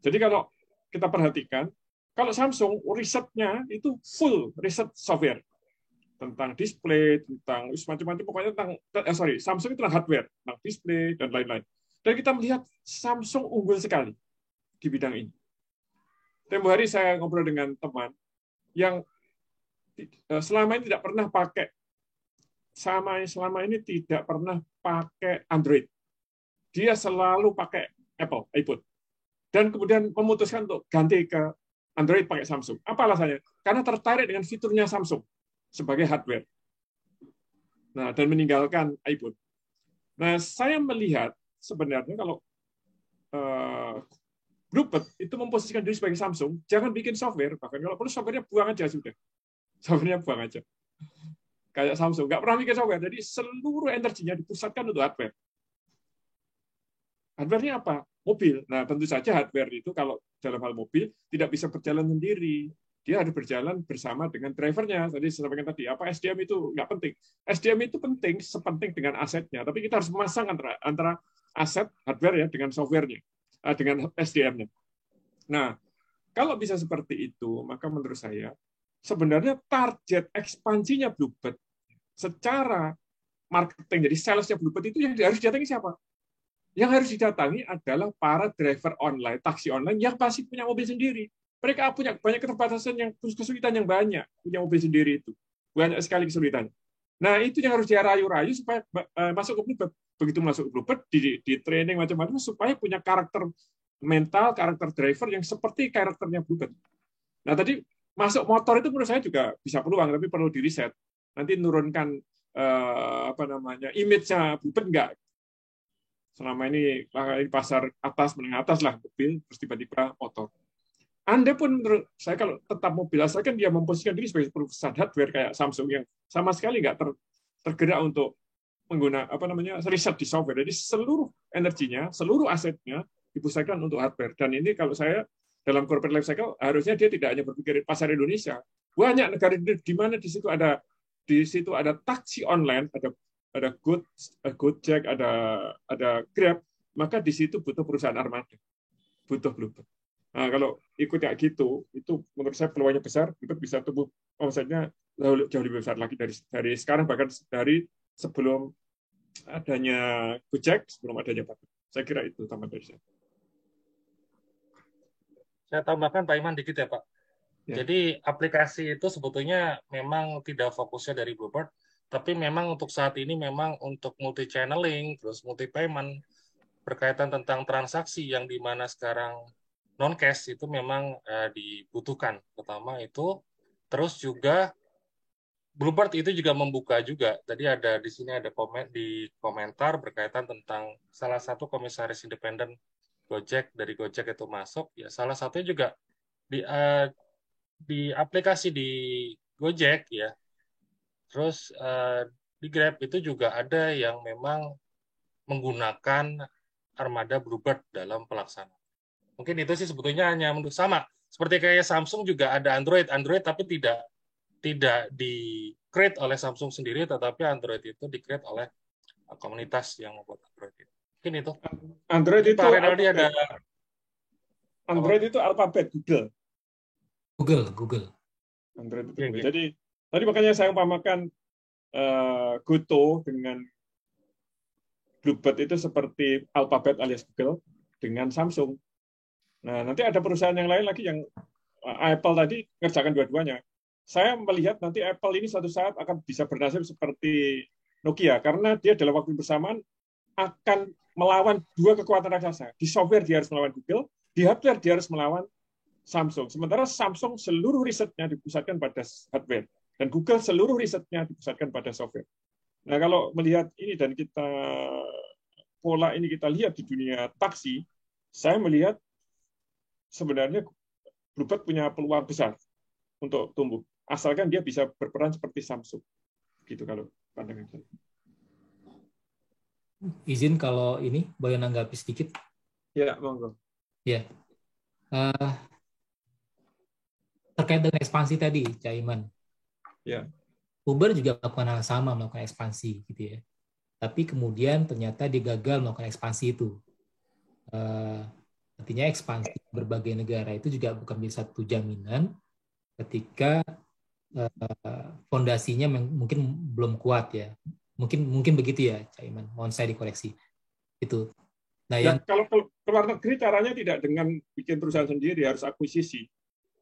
Jadi kalau kita perhatikan, kalau Samsung, risetnya itu full riset software. Tentang display, tentang macam-macam, pokoknya Samsung itu tentang hardware, tentang display, dan lain-lain. Dan kita melihat Samsung unggul sekali di bidang ini. Tempo hari saya ngobrol dengan teman yang selama ini tidak pernah pakai Android. Dia selalu pakai Apple, iPhone. Dan kemudian memutuskan untuk ganti ke Android pakai Samsung. Apa alasannya? Karena tertarik dengan fiturnya Samsung sebagai hardware. Nah, dan meninggalkan iPhone. Nah, saya melihat sebenarnya kalau Bluebird itu memposisikan diri sebagai Samsung, jangan bikin software, bahkan kalau perlu softwarenya buang aja sudah. Softwarenya buang aja. Kayak Samsung, nggak pernah bikin software, jadi seluruh energinya dipusatkan untuk hardware. Hardware-nya apa? Mobil. Nah, tentu saja hardware itu kalau dalam hal mobil tidak bisa berjalan sendiri. Dia harus berjalan bersama dengan drivernya. Tadi saya sampaikan tadi, apa SDM itu nggak penting. SDM itu penting, sepenting dengan asetnya. Tapi kita harus memasang antara aset hardware ya dengan software-nya, dengan SDM-nya. Nah, kalau bisa seperti itu, maka menurut saya sebenarnya target ekspansinya Bluebird secara marketing, jadi salesnya Bluebird itu yang harus didatangi siapa? Yang harus didatangi adalah para driver online, taksi online yang pasti punya mobil sendiri. Mereka punya banyak keterbatasan, yang kesulitan yang banyak, punya mobil sendiri itu. Banyak sekali kesulitannya. Nah, itu yang harus dia rayu-rayu supaya masuk ke Bluebird. Begitu masuk ke Bluebird, di training macam-macam, supaya punya karakter mental, karakter driver yang seperti karakternya Bluebird. Nah, tadi masuk motor itu menurut saya juga bisa peluang, tapi perlu di-reset. Nanti nurunkan image-nya Bluebird enggak. Selama ini pasar atas menengah atas lah mobil, terus tiba-tiba motor. Anda pun menurut saya kalau tetap mobil, asalkan dia memposisikan diri sebagai perusahaan hardware kayak Samsung yang sama sekali nggak tergerak untuk menggunakan riset di software. Jadi seluruh energinya, seluruh asetnya dipusatkan untuk hardware. Dan ini kalau saya dalam corporate life cycle harusnya dia tidak hanya berpikir pasar Indonesia. Banyak negara di mana di situ ada taksi online, ada Gojek, ada Grab, maka di situ butuh perusahaan armada, butuh Bluebird. Nah, kalau ikut kayak gitu, itu menurut saya peluangnya besar, itu bisa tumbuh omsetnya jauh lebih besar lagi dari sekarang, bahkan dari sebelum adanya Gojek, sebelum adanya Bluebird. Saya kira itu tambahan dari saya. Saya tambahkan Pak Iman dikit ya Pak. Ya. Jadi aplikasi itu sebetulnya memang tidak fokusnya dari Bluebird, tapi memang untuk saat ini memang untuk multi channeling, terus multi payment, berkaitan tentang transaksi yang di mana sekarang non cash itu memang dibutuhkan. Pertama itu, terus juga Bluebird itu juga membuka juga. Tadi ada di sini ada komentar berkaitan tentang salah satu komisaris independen Gojek, dari Gojek itu masuk, ya salah satunya juga di aplikasi di Gojek ya. Terus di Grab itu juga ada yang memang menggunakan armada Bluebird dalam pelaksanaan. Mungkin itu sih sebetulnya hanya menurut sama. Seperti kayak Samsung juga ada Android tapi tidak di-create oleh Samsung sendiri, tetapi Android itu di-create oleh komunitas yang membuat Android itu. Mungkin itu. Android itu ada Android itu alfabet Google. Android itu Google. Jadi tadi makanya saya umpamakan Goto dengan Bluebird itu seperti alfabet alias Google dengan Samsung. Nah, nanti ada perusahaan yang lain lagi yang Apple tadi ngerjakan dua-duanya. Saya melihat nanti Apple ini suatu saat akan bisa bernasib seperti Nokia, karena dia dalam waktu bersamaan akan melawan dua kekuatan raksasa. Di software dia harus melawan Google, di hardware dia harus melawan Samsung. Sementara Samsung seluruh risetnya dipusatkan pada hardware, dan Google seluruh risetnya dipusatkan pada software. Nah, kalau melihat ini dan pola ini kita lihat di dunia taksi, saya melihat sebenarnya Bluebird punya peluang besar untuk tumbuh, asalkan dia bisa berperan seperti Samsung. Gitu kalau pandangan saya. Izin kalau ini boleh nanggapi sedikit? Ya, monggo. Ya. Terkait dengan ekspansi tadi, Cak Iman. Ya. Uber juga melakukan hal sama, melakukan ekspansi, gitu ya. Tapi kemudian ternyata dia gagal melakukan ekspansi itu. Artinya ekspansi berbagai negara itu juga bukan bisa satu jaminan ketika fondasinya mungkin belum kuat ya. Mungkin begitu ya, Cak Iman. Mohon saya dikoreksi. Itu. Nah, ya, kalau ke luar negeri caranya tidak dengan bikin perusahaan sendiri, harus akuisisi.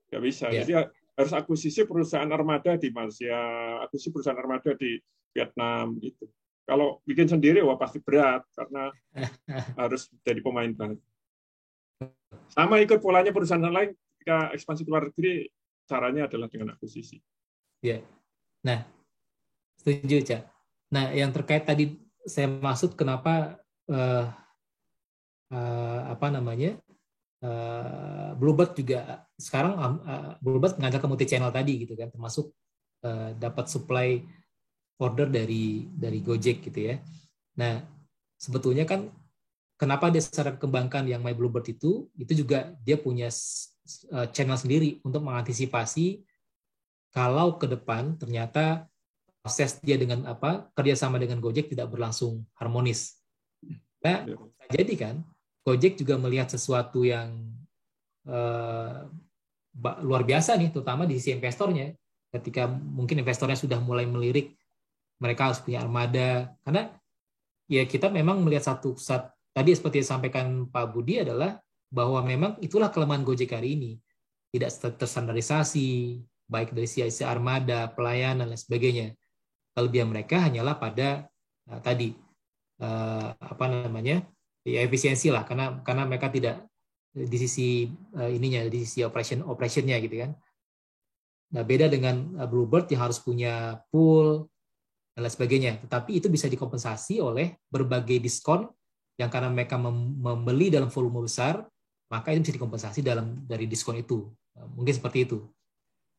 Nggak bisa. Ya. Jadi harus akuisisi perusahaan armada di Malaysia, akuisisi perusahaan armada di Vietnam gitu. Kalau bikin sendiri wah pasti berat karena harus jadi pemain baru. Sama ikut polanya perusahaan lain ketika ekspansi ke luar negeri, caranya adalah dengan akuisisi. Ya. Nah, setuju, Cak. Nah, yang terkait tadi saya maksud kenapa Bluebird juga sekarang Bluebird mengandalkan multi channel tadi gitu kan, termasuk dapat supply order dari Gojek gitu ya. Nah, sebetulnya kan kenapa dia secara kembangkan yang My Bluebird itu juga dia punya channel sendiri untuk mengantisipasi kalau ke depan ternyata proses dia dengan kerjasama dengan Gojek tidak berlangsung harmonis. Nah, jadi kan Gojek juga melihat sesuatu yang luar biasa nih, terutama di sisi investornya. Ketika mungkin investornya sudah mulai melirik, mereka harus punya armada. Karena ya kita memang melihat tadi seperti yang disampaikan Pak Budi adalah bahwa memang itulah kelemahan Gojek hari ini. Tidak terstandarisasi, baik dari sisi armada, pelayanan, dan sebagainya. Kelebihan mereka hanyalah pada ya efisiensi lah, karena mereka tidak di sisi di sisi operationnya gitu kan. Nah, beda dengan Bluebird yang harus punya pool dan lain sebagainya. Tetapi itu bisa dikompensasi oleh berbagai diskon yang karena mereka membeli dalam volume besar, maka itu bisa dikompensasi dari diskon itu. Mungkin seperti itu.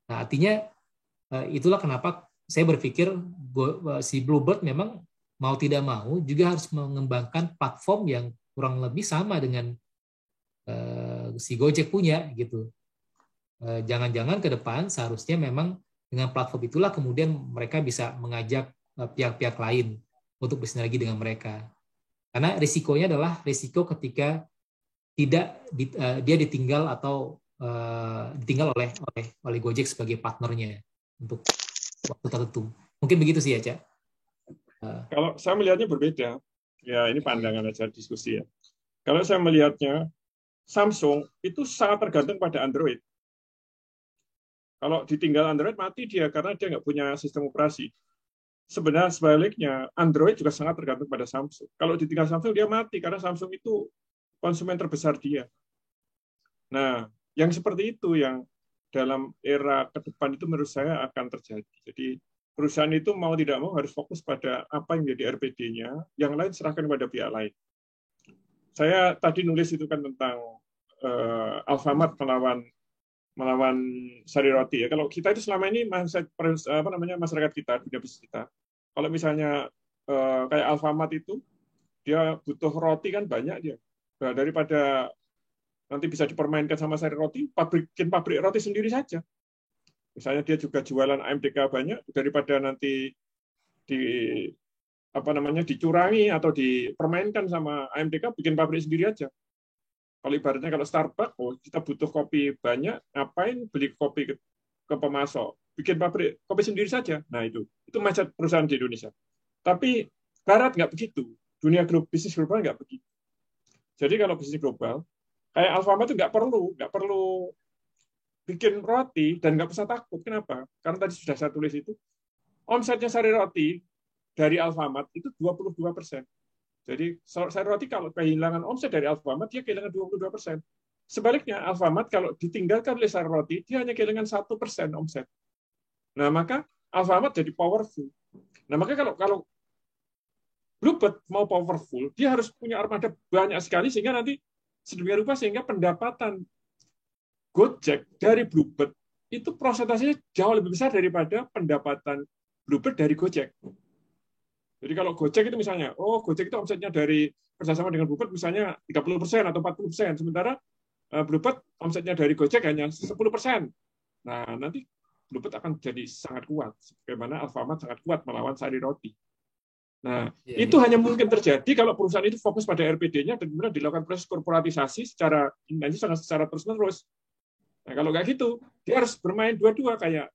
Nah, artinya itulah kenapa saya berpikir si Bluebird memang mau tidak mau juga harus mengembangkan platform yang kurang lebih sama dengan si Gojek punya gitu. Jangan-jangan ke depan seharusnya memang dengan platform itulah kemudian mereka bisa mengajak pihak-pihak lain untuk bersinergi dengan mereka. Karena risikonya adalah risiko ketika tidak dia ditinggal atau ditinggal oleh Gojek sebagai partnernya untuk waktu tertentu. Mungkin begitu sih ya, Cak. Kalau saya melihatnya berbeda. Ya, ini pandangan aja diskusi ya. Kalau saya melihatnya, Samsung itu sangat tergantung pada Android. Kalau ditinggal Android, mati dia karena dia nggak punya sistem operasi. Sebenarnya sebaliknya, Android juga sangat tergantung pada Samsung. Kalau ditinggal Samsung, dia mati karena Samsung itu konsumen terbesar dia. Nah, yang seperti itu yang dalam era ke depan itu menurut saya akan terjadi. Jadi perusahaan itu mau tidak mau harus fokus pada apa yang menjadi RPD-nya, yang lain serahkan kepada pihak lain. Saya tadi nulis itu kan tentang Alfamart melawan Sari Roti ya. Kalau kita itu selama ini masyarakat kita, dunia bisnis kita, kalau misalnya kayak Alfamart itu dia butuh roti kan banyak dia. Nah, daripada nanti bisa dipermainkan sama Sari Roti, bikin pabrik roti sendiri saja. Misalnya dia juga jualan AMDK banyak, daripada nanti dicurangi atau dipermainkan sama AMDK, bikin pabrik sendiri aja. Kalau ibaratnya kalau Starbucks, kita butuh kopi banyak, ngapain beli kopi ke pemasok? Bikin pabrik kopi sendiri saja. Nah itu macam perusahaan di Indonesia. Tapi Barat nggak begitu. Dunia bisnis global nggak begitu. Jadi kalau bisnis global, kayak Alfamart itu nggak perlu bikin roti dan nggak usah takut. Kenapa? Karena tadi sudah saya tulis itu, omsetnya Sari Roti dari Alfamart itu 22%. Jadi Sari Roti kalau kehilangan omset dari Alfamart, dia kehilangan 22%. Sebaliknya, Alfamart kalau ditinggalkan oleh Sari Roti, dia hanya kehilangan 1% omset. Nah, maka Alfamart jadi powerful. Nah, maka kalau Bluebird mau powerful, dia harus punya armada banyak sekali, sehingga nanti sedemikian rupa sehingga pendapatan Gojek dari Bluebird itu prosentasenya jauh lebih besar daripada pendapatan Bluebird dari Gojek. Jadi kalau Gojek itu misalnya, Gojek itu omsetnya dari kerjasama dengan Bluebird misalnya 30% atau 40%, sementara Bluebird omsetnya dari Gojek hanya 10%. Nah, nanti Bluebird akan jadi sangat kuat, sebagaimana Alfamart sangat kuat melawan Sari Roti. Nah, itu hanya mungkin terjadi kalau perusahaan itu fokus pada RPD-nya dan kemudian dilakukan proses korporatisasi secara terus-menerus. Nah, kalau nggak gitu, dia harus bermain dua-dua kayak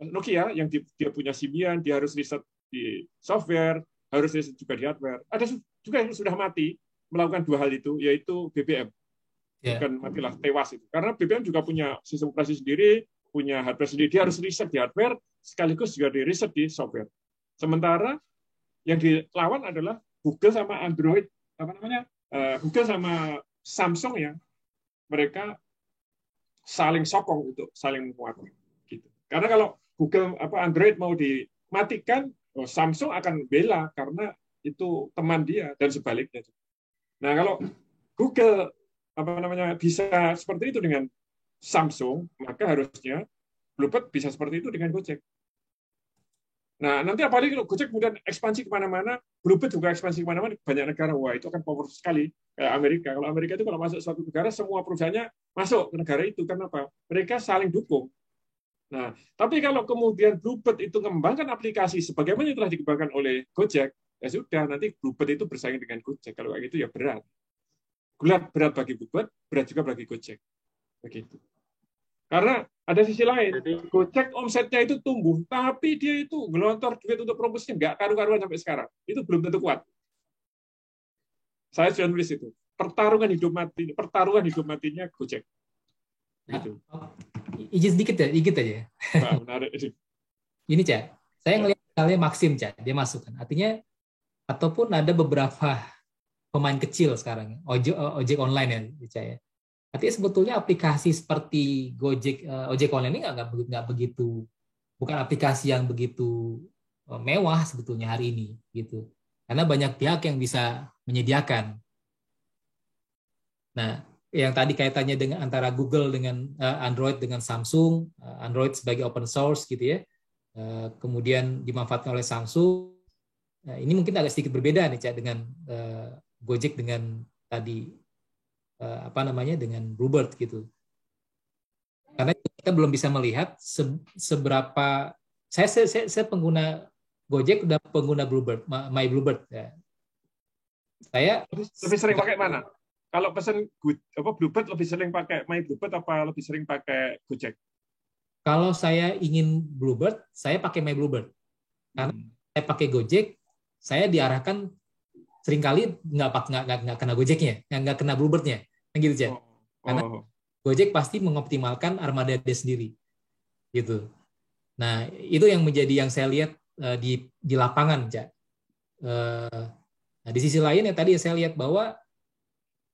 Nokia yang dia punya Symbian, dia harus riset di software, harus riset juga di hardware. Ada juga yang sudah mati melakukan dua hal itu, yaitu BBM. Bukan matilah, tewas itu. Karena BBM juga punya sistem operasi sendiri, punya hardware sendiri. Dia harus riset di hardware, sekaligus juga di riset di software. Sementara yang dilawan adalah Google sama Android, Google sama Samsung ya, mereka saling sokong untuk saling menguatkan. Gitu. Karena kalau Google Android mau dimatikan, Samsung akan bela karena itu teman dia dan sebaliknya. Nah, kalau Google bisa seperti itu dengan Samsung, maka harusnya Bluebird bisa seperti itu dengan Gojek. Nah, nanti apalagi kalau Gojek kemudian ekspansi kemana-mana, Bluebird juga ekspansi kemana-mana, banyak negara, wah itu akan power sekali. Kayak Amerika. Kalau Amerika itu kalau masuk suatu negara, semua perusahaannya masuk ke negara itu. Kenapa? Mereka saling dukung. Nah, tapi kalau kemudian Bluebird itu mengembangkan aplikasi sebagaimana yang telah dikembangkan oleh Gojek, ya sudah, nanti Bluebird itu bersaing dengan Gojek. Kalau kayak gitu ya berat. Berat bagi Bluebird, berat juga bagi Gojek. Begitu. Karena ada sisi lain, Gojek omsetnya itu tumbuh, tapi dia itu ngelontor duit untuk promosinya nggak karu-karuan sampai sekarang. Itu belum tentu kuat. Saya sudah nulis itu. Pertarungan hidup matinya Gojek. Gitu. Izin sedikit aja. Nah, menarik. Ini Cak, saya ngelihat misalnya Maxim Cak, dia masuk kan. Artinya ataupun ada beberapa pemain kecil sekarang, ojek online ya Cak ya. Artinya sebetulnya aplikasi seperti Gojek, ojek online ini nggak begitu, bukan aplikasi yang begitu mewah sebetulnya hari ini gitu. Karena banyak pihak yang bisa menyediakan. Nah, yang tadi kaitannya dengan antara Google dengan Android dengan Samsung, Android sebagai open source gitu ya, kemudian dimanfaatkan oleh Samsung. Ini mungkin agak sedikit berbeda nih Cak dengan Gojek dengan tadi dengan Bluebird gitu. Karena kita belum bisa melihat seberapa saya pengguna Gojek udah pengguna Bluebird, My Bluebird ya. Saya lebih sering pakai mana? Kalau pesan Bluebird lebih sering pakai My Bluebird apa lebih sering pakai Gojek? Kalau saya ingin Bluebird, saya pakai My Bluebird. Karena saya pakai Gojek, saya diarahkan seringkali nggak kena Gojeknya, nggak kena Bluebird-nya, gitu Cak. Karena Gojek pasti mengoptimalkan armada dia sendiri, gitu. Nah itu yang menjadi yang saya lihat di lapangan Cak. Nah di sisi lain yang tadi saya lihat bahwa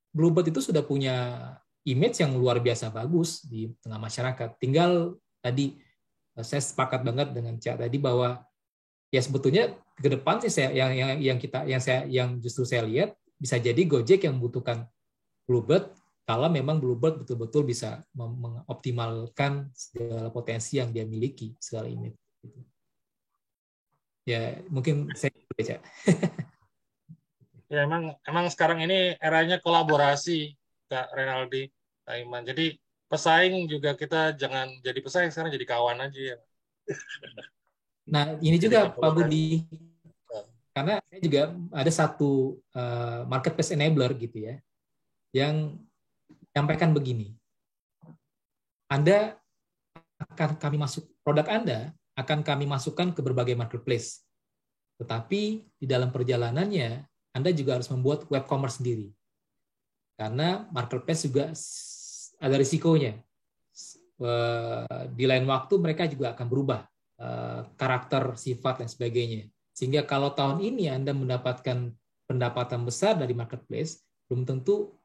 Bluebird itu sudah punya image yang luar biasa bagus di tengah masyarakat. Tinggal tadi saya sepakat banget dengan Cak tadi bahwa ya sebetulnya ke depan sih yang justru saya lihat bisa jadi Gojek yang membutuhkan Bluebird kalau memang Bluebird betul-betul bisa mengoptimalkan segala potensi yang dia miliki, segala image. Ya mungkin saya baca. Ya emang sekarang ini eranya kolaborasi Kak Renaldi, Kak Iman. Jadi pesaing juga kita jangan jadi pesaing, sekarang jadi kawan aja ya. Nah ini juga Pak Budi, karena saya juga ada satu marketplace enabler gitu ya, yang menyampaikan begini, produk Anda akan kami masukkan ke berbagai marketplace, tetapi di dalam perjalanannya Anda juga harus membuat web commerce sendiri, karena marketplace juga ada risikonya. Di lain waktu mereka juga akan berubah karakter, sifat, dan sebagainya. Sehingga kalau tahun ini Anda mendapatkan pendapatan besar dari marketplace, belum tentu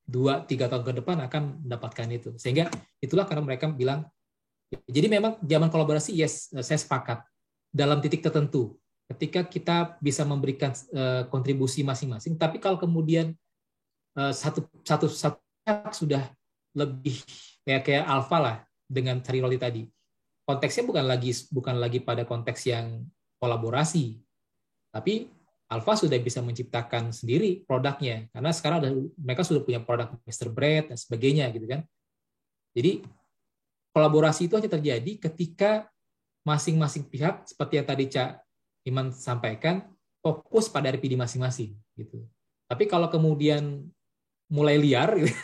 2-3 tahun ke depan akan mendapatkan itu. Sehingga itulah karena mereka bilang, jadi memang zaman kolaborasi, yes, saya sepakat. Dalam titik tertentu, ketika kita bisa memberikan kontribusi masing-masing, tapi kalau kemudian satu sudah lebih kayak alfa lah dengan Sri Roli tadi, konteksnya bukan lagi pada konteks yang kolaborasi, tapi Alfa sudah bisa menciptakan sendiri produknya karena sekarang mereka sudah punya produk Master Brand dan sebagainya gitu kan. Jadi kolaborasi itu hanya terjadi ketika masing-masing pihak seperti yang tadi Cak Iman sampaikan fokus pada RPD masing-masing gitu. Tapi kalau kemudian mulai liar gitu,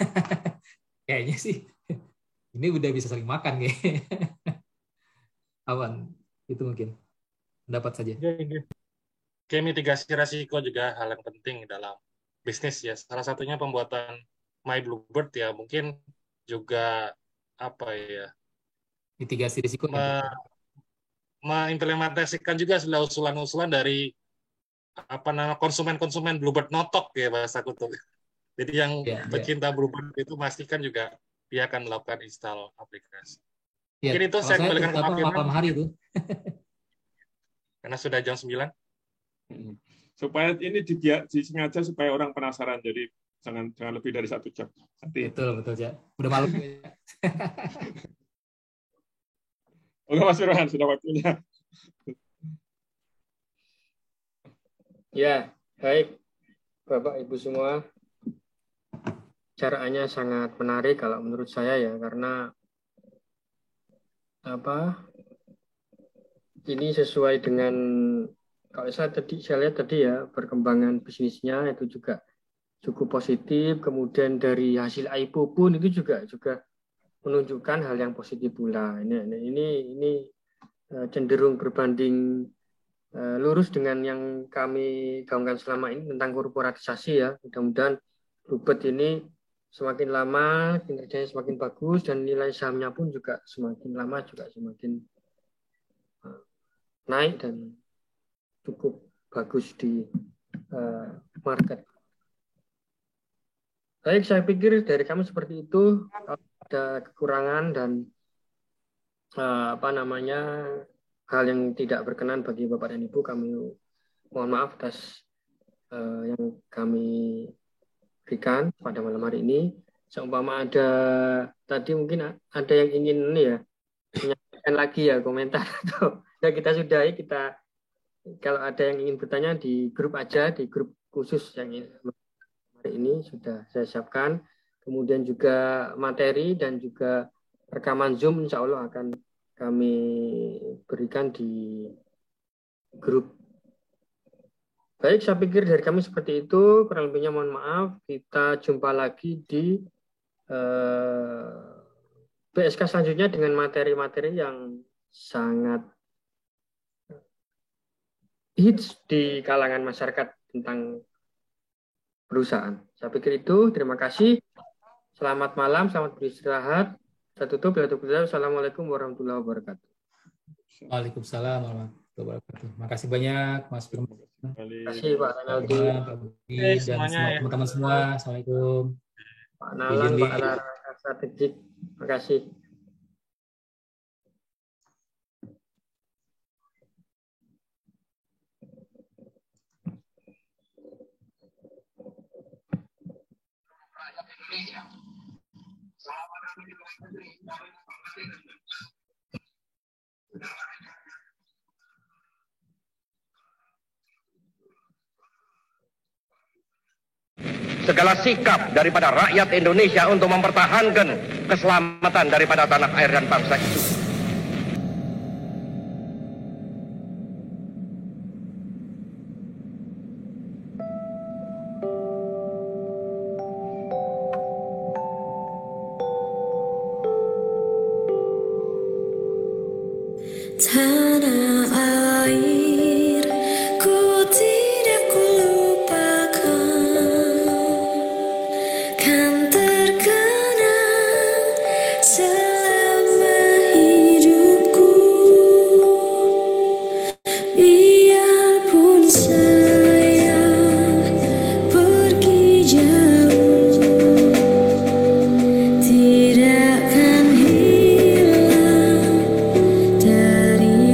kayaknya sih ini udah bisa saling makan kayak. Awan, itu mungkin pendapat saja. Oke, mitigasi resiko juga hal yang penting dalam bisnis ya. Salah satunya pembuatan My Bluebird ya, mungkin juga mitigasi risiko mengimplementasikan juga usulan-usulan dari konsumen Bluebird notok ya bahasaku tuh. Jadi yang pecinta Bluebird itu pastikan juga dia akan melakukan install aplikasi. Ya, mungkin itu saya kembalikan ke Pak Firman. Malam hari itu. karena sudah jam 9. Supaya ini disengaja supaya orang penasaran, jadi jangan lebih dari 1 jam. Betul ya. Udah malam. Oke Mas Firman, sudah waktunya. Ya, baik Bapak Ibu semua. Caranya sangat menarik kalau menurut saya ya, karena ini sesuai dengan kalau saya lihat tadi ya, perkembangan bisnisnya itu juga cukup positif. Kemudian dari hasil IPO pun itu juga menunjukkan hal yang positif pula. Ini cenderung berbanding lurus dengan yang kami gaungkan selama ini tentang korporatisasi ya. Mudah-mudahan Bluebird ini semakin lama kinerjanya semakin bagus dan nilai sahamnya pun juga semakin lama juga semakin naik dan cukup bagus di market. Baik, saya pikir dari kami seperti itu. Kalau ada kekurangan dan hal yang tidak berkenan bagi Bapak dan Ibu, kami mohon maaf atas yang kami berikan pada malam hari ini. Seumpama ada tadi mungkin ada yang ingin menyampaikan lagi ya komentar atau ya kita sudahi, kalau ada yang ingin bertanya di grup aja, di grup khusus yang hari ini sudah saya siapkan. Kemudian juga materi dan juga rekaman Zoom insya Allah akan kami berikan di grup. Baik, saya pikir dari kami seperti itu. Kurang lebihnya mohon maaf. Kita jumpa lagi di PSK selanjutnya dengan materi-materi yang sangat hits di kalangan masyarakat tentang perusahaan. Saya pikir itu. Terima kasih. Selamat malam, selamat beristirahat. Saya tutup. Assalamualaikum warahmatullahi wabarakatuh. Waalaikumsalam warahmatullahi wabarakatuh. Makasih banyak Mas Firman. Terima kasih Pak Renaldi. Pak Budi dan semua teman-teman semua. Assalamualaikum. Pak Nalan, Pak Alar Strategik. Terima kasih. Segala sikap daripada rakyat Indonesia untuk mempertahankan keselamatan daripada tanah air dan bangsa itu. Tanah air ku tidak kulupakan, kan terkenang selama hidupku. Biarpun saya pergi jauh, tidak akan hilang dari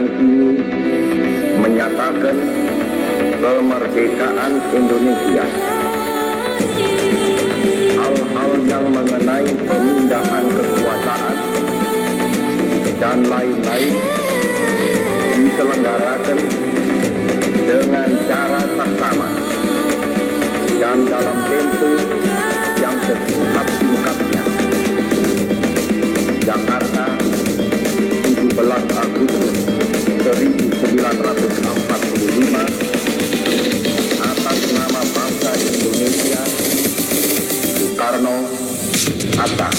yang ini menyatakan kemerdekaan Indonesia. Hal-hal yang mengenai pemindahan kekuasaan dan lain-lain diselenggarakan dengan cara saksama dan dalam tempo yang sesingkat-singkatnya. Jakarta, 17 Agustus 1945, atas nama bangsa Indonesia, Soekarno, Hatta.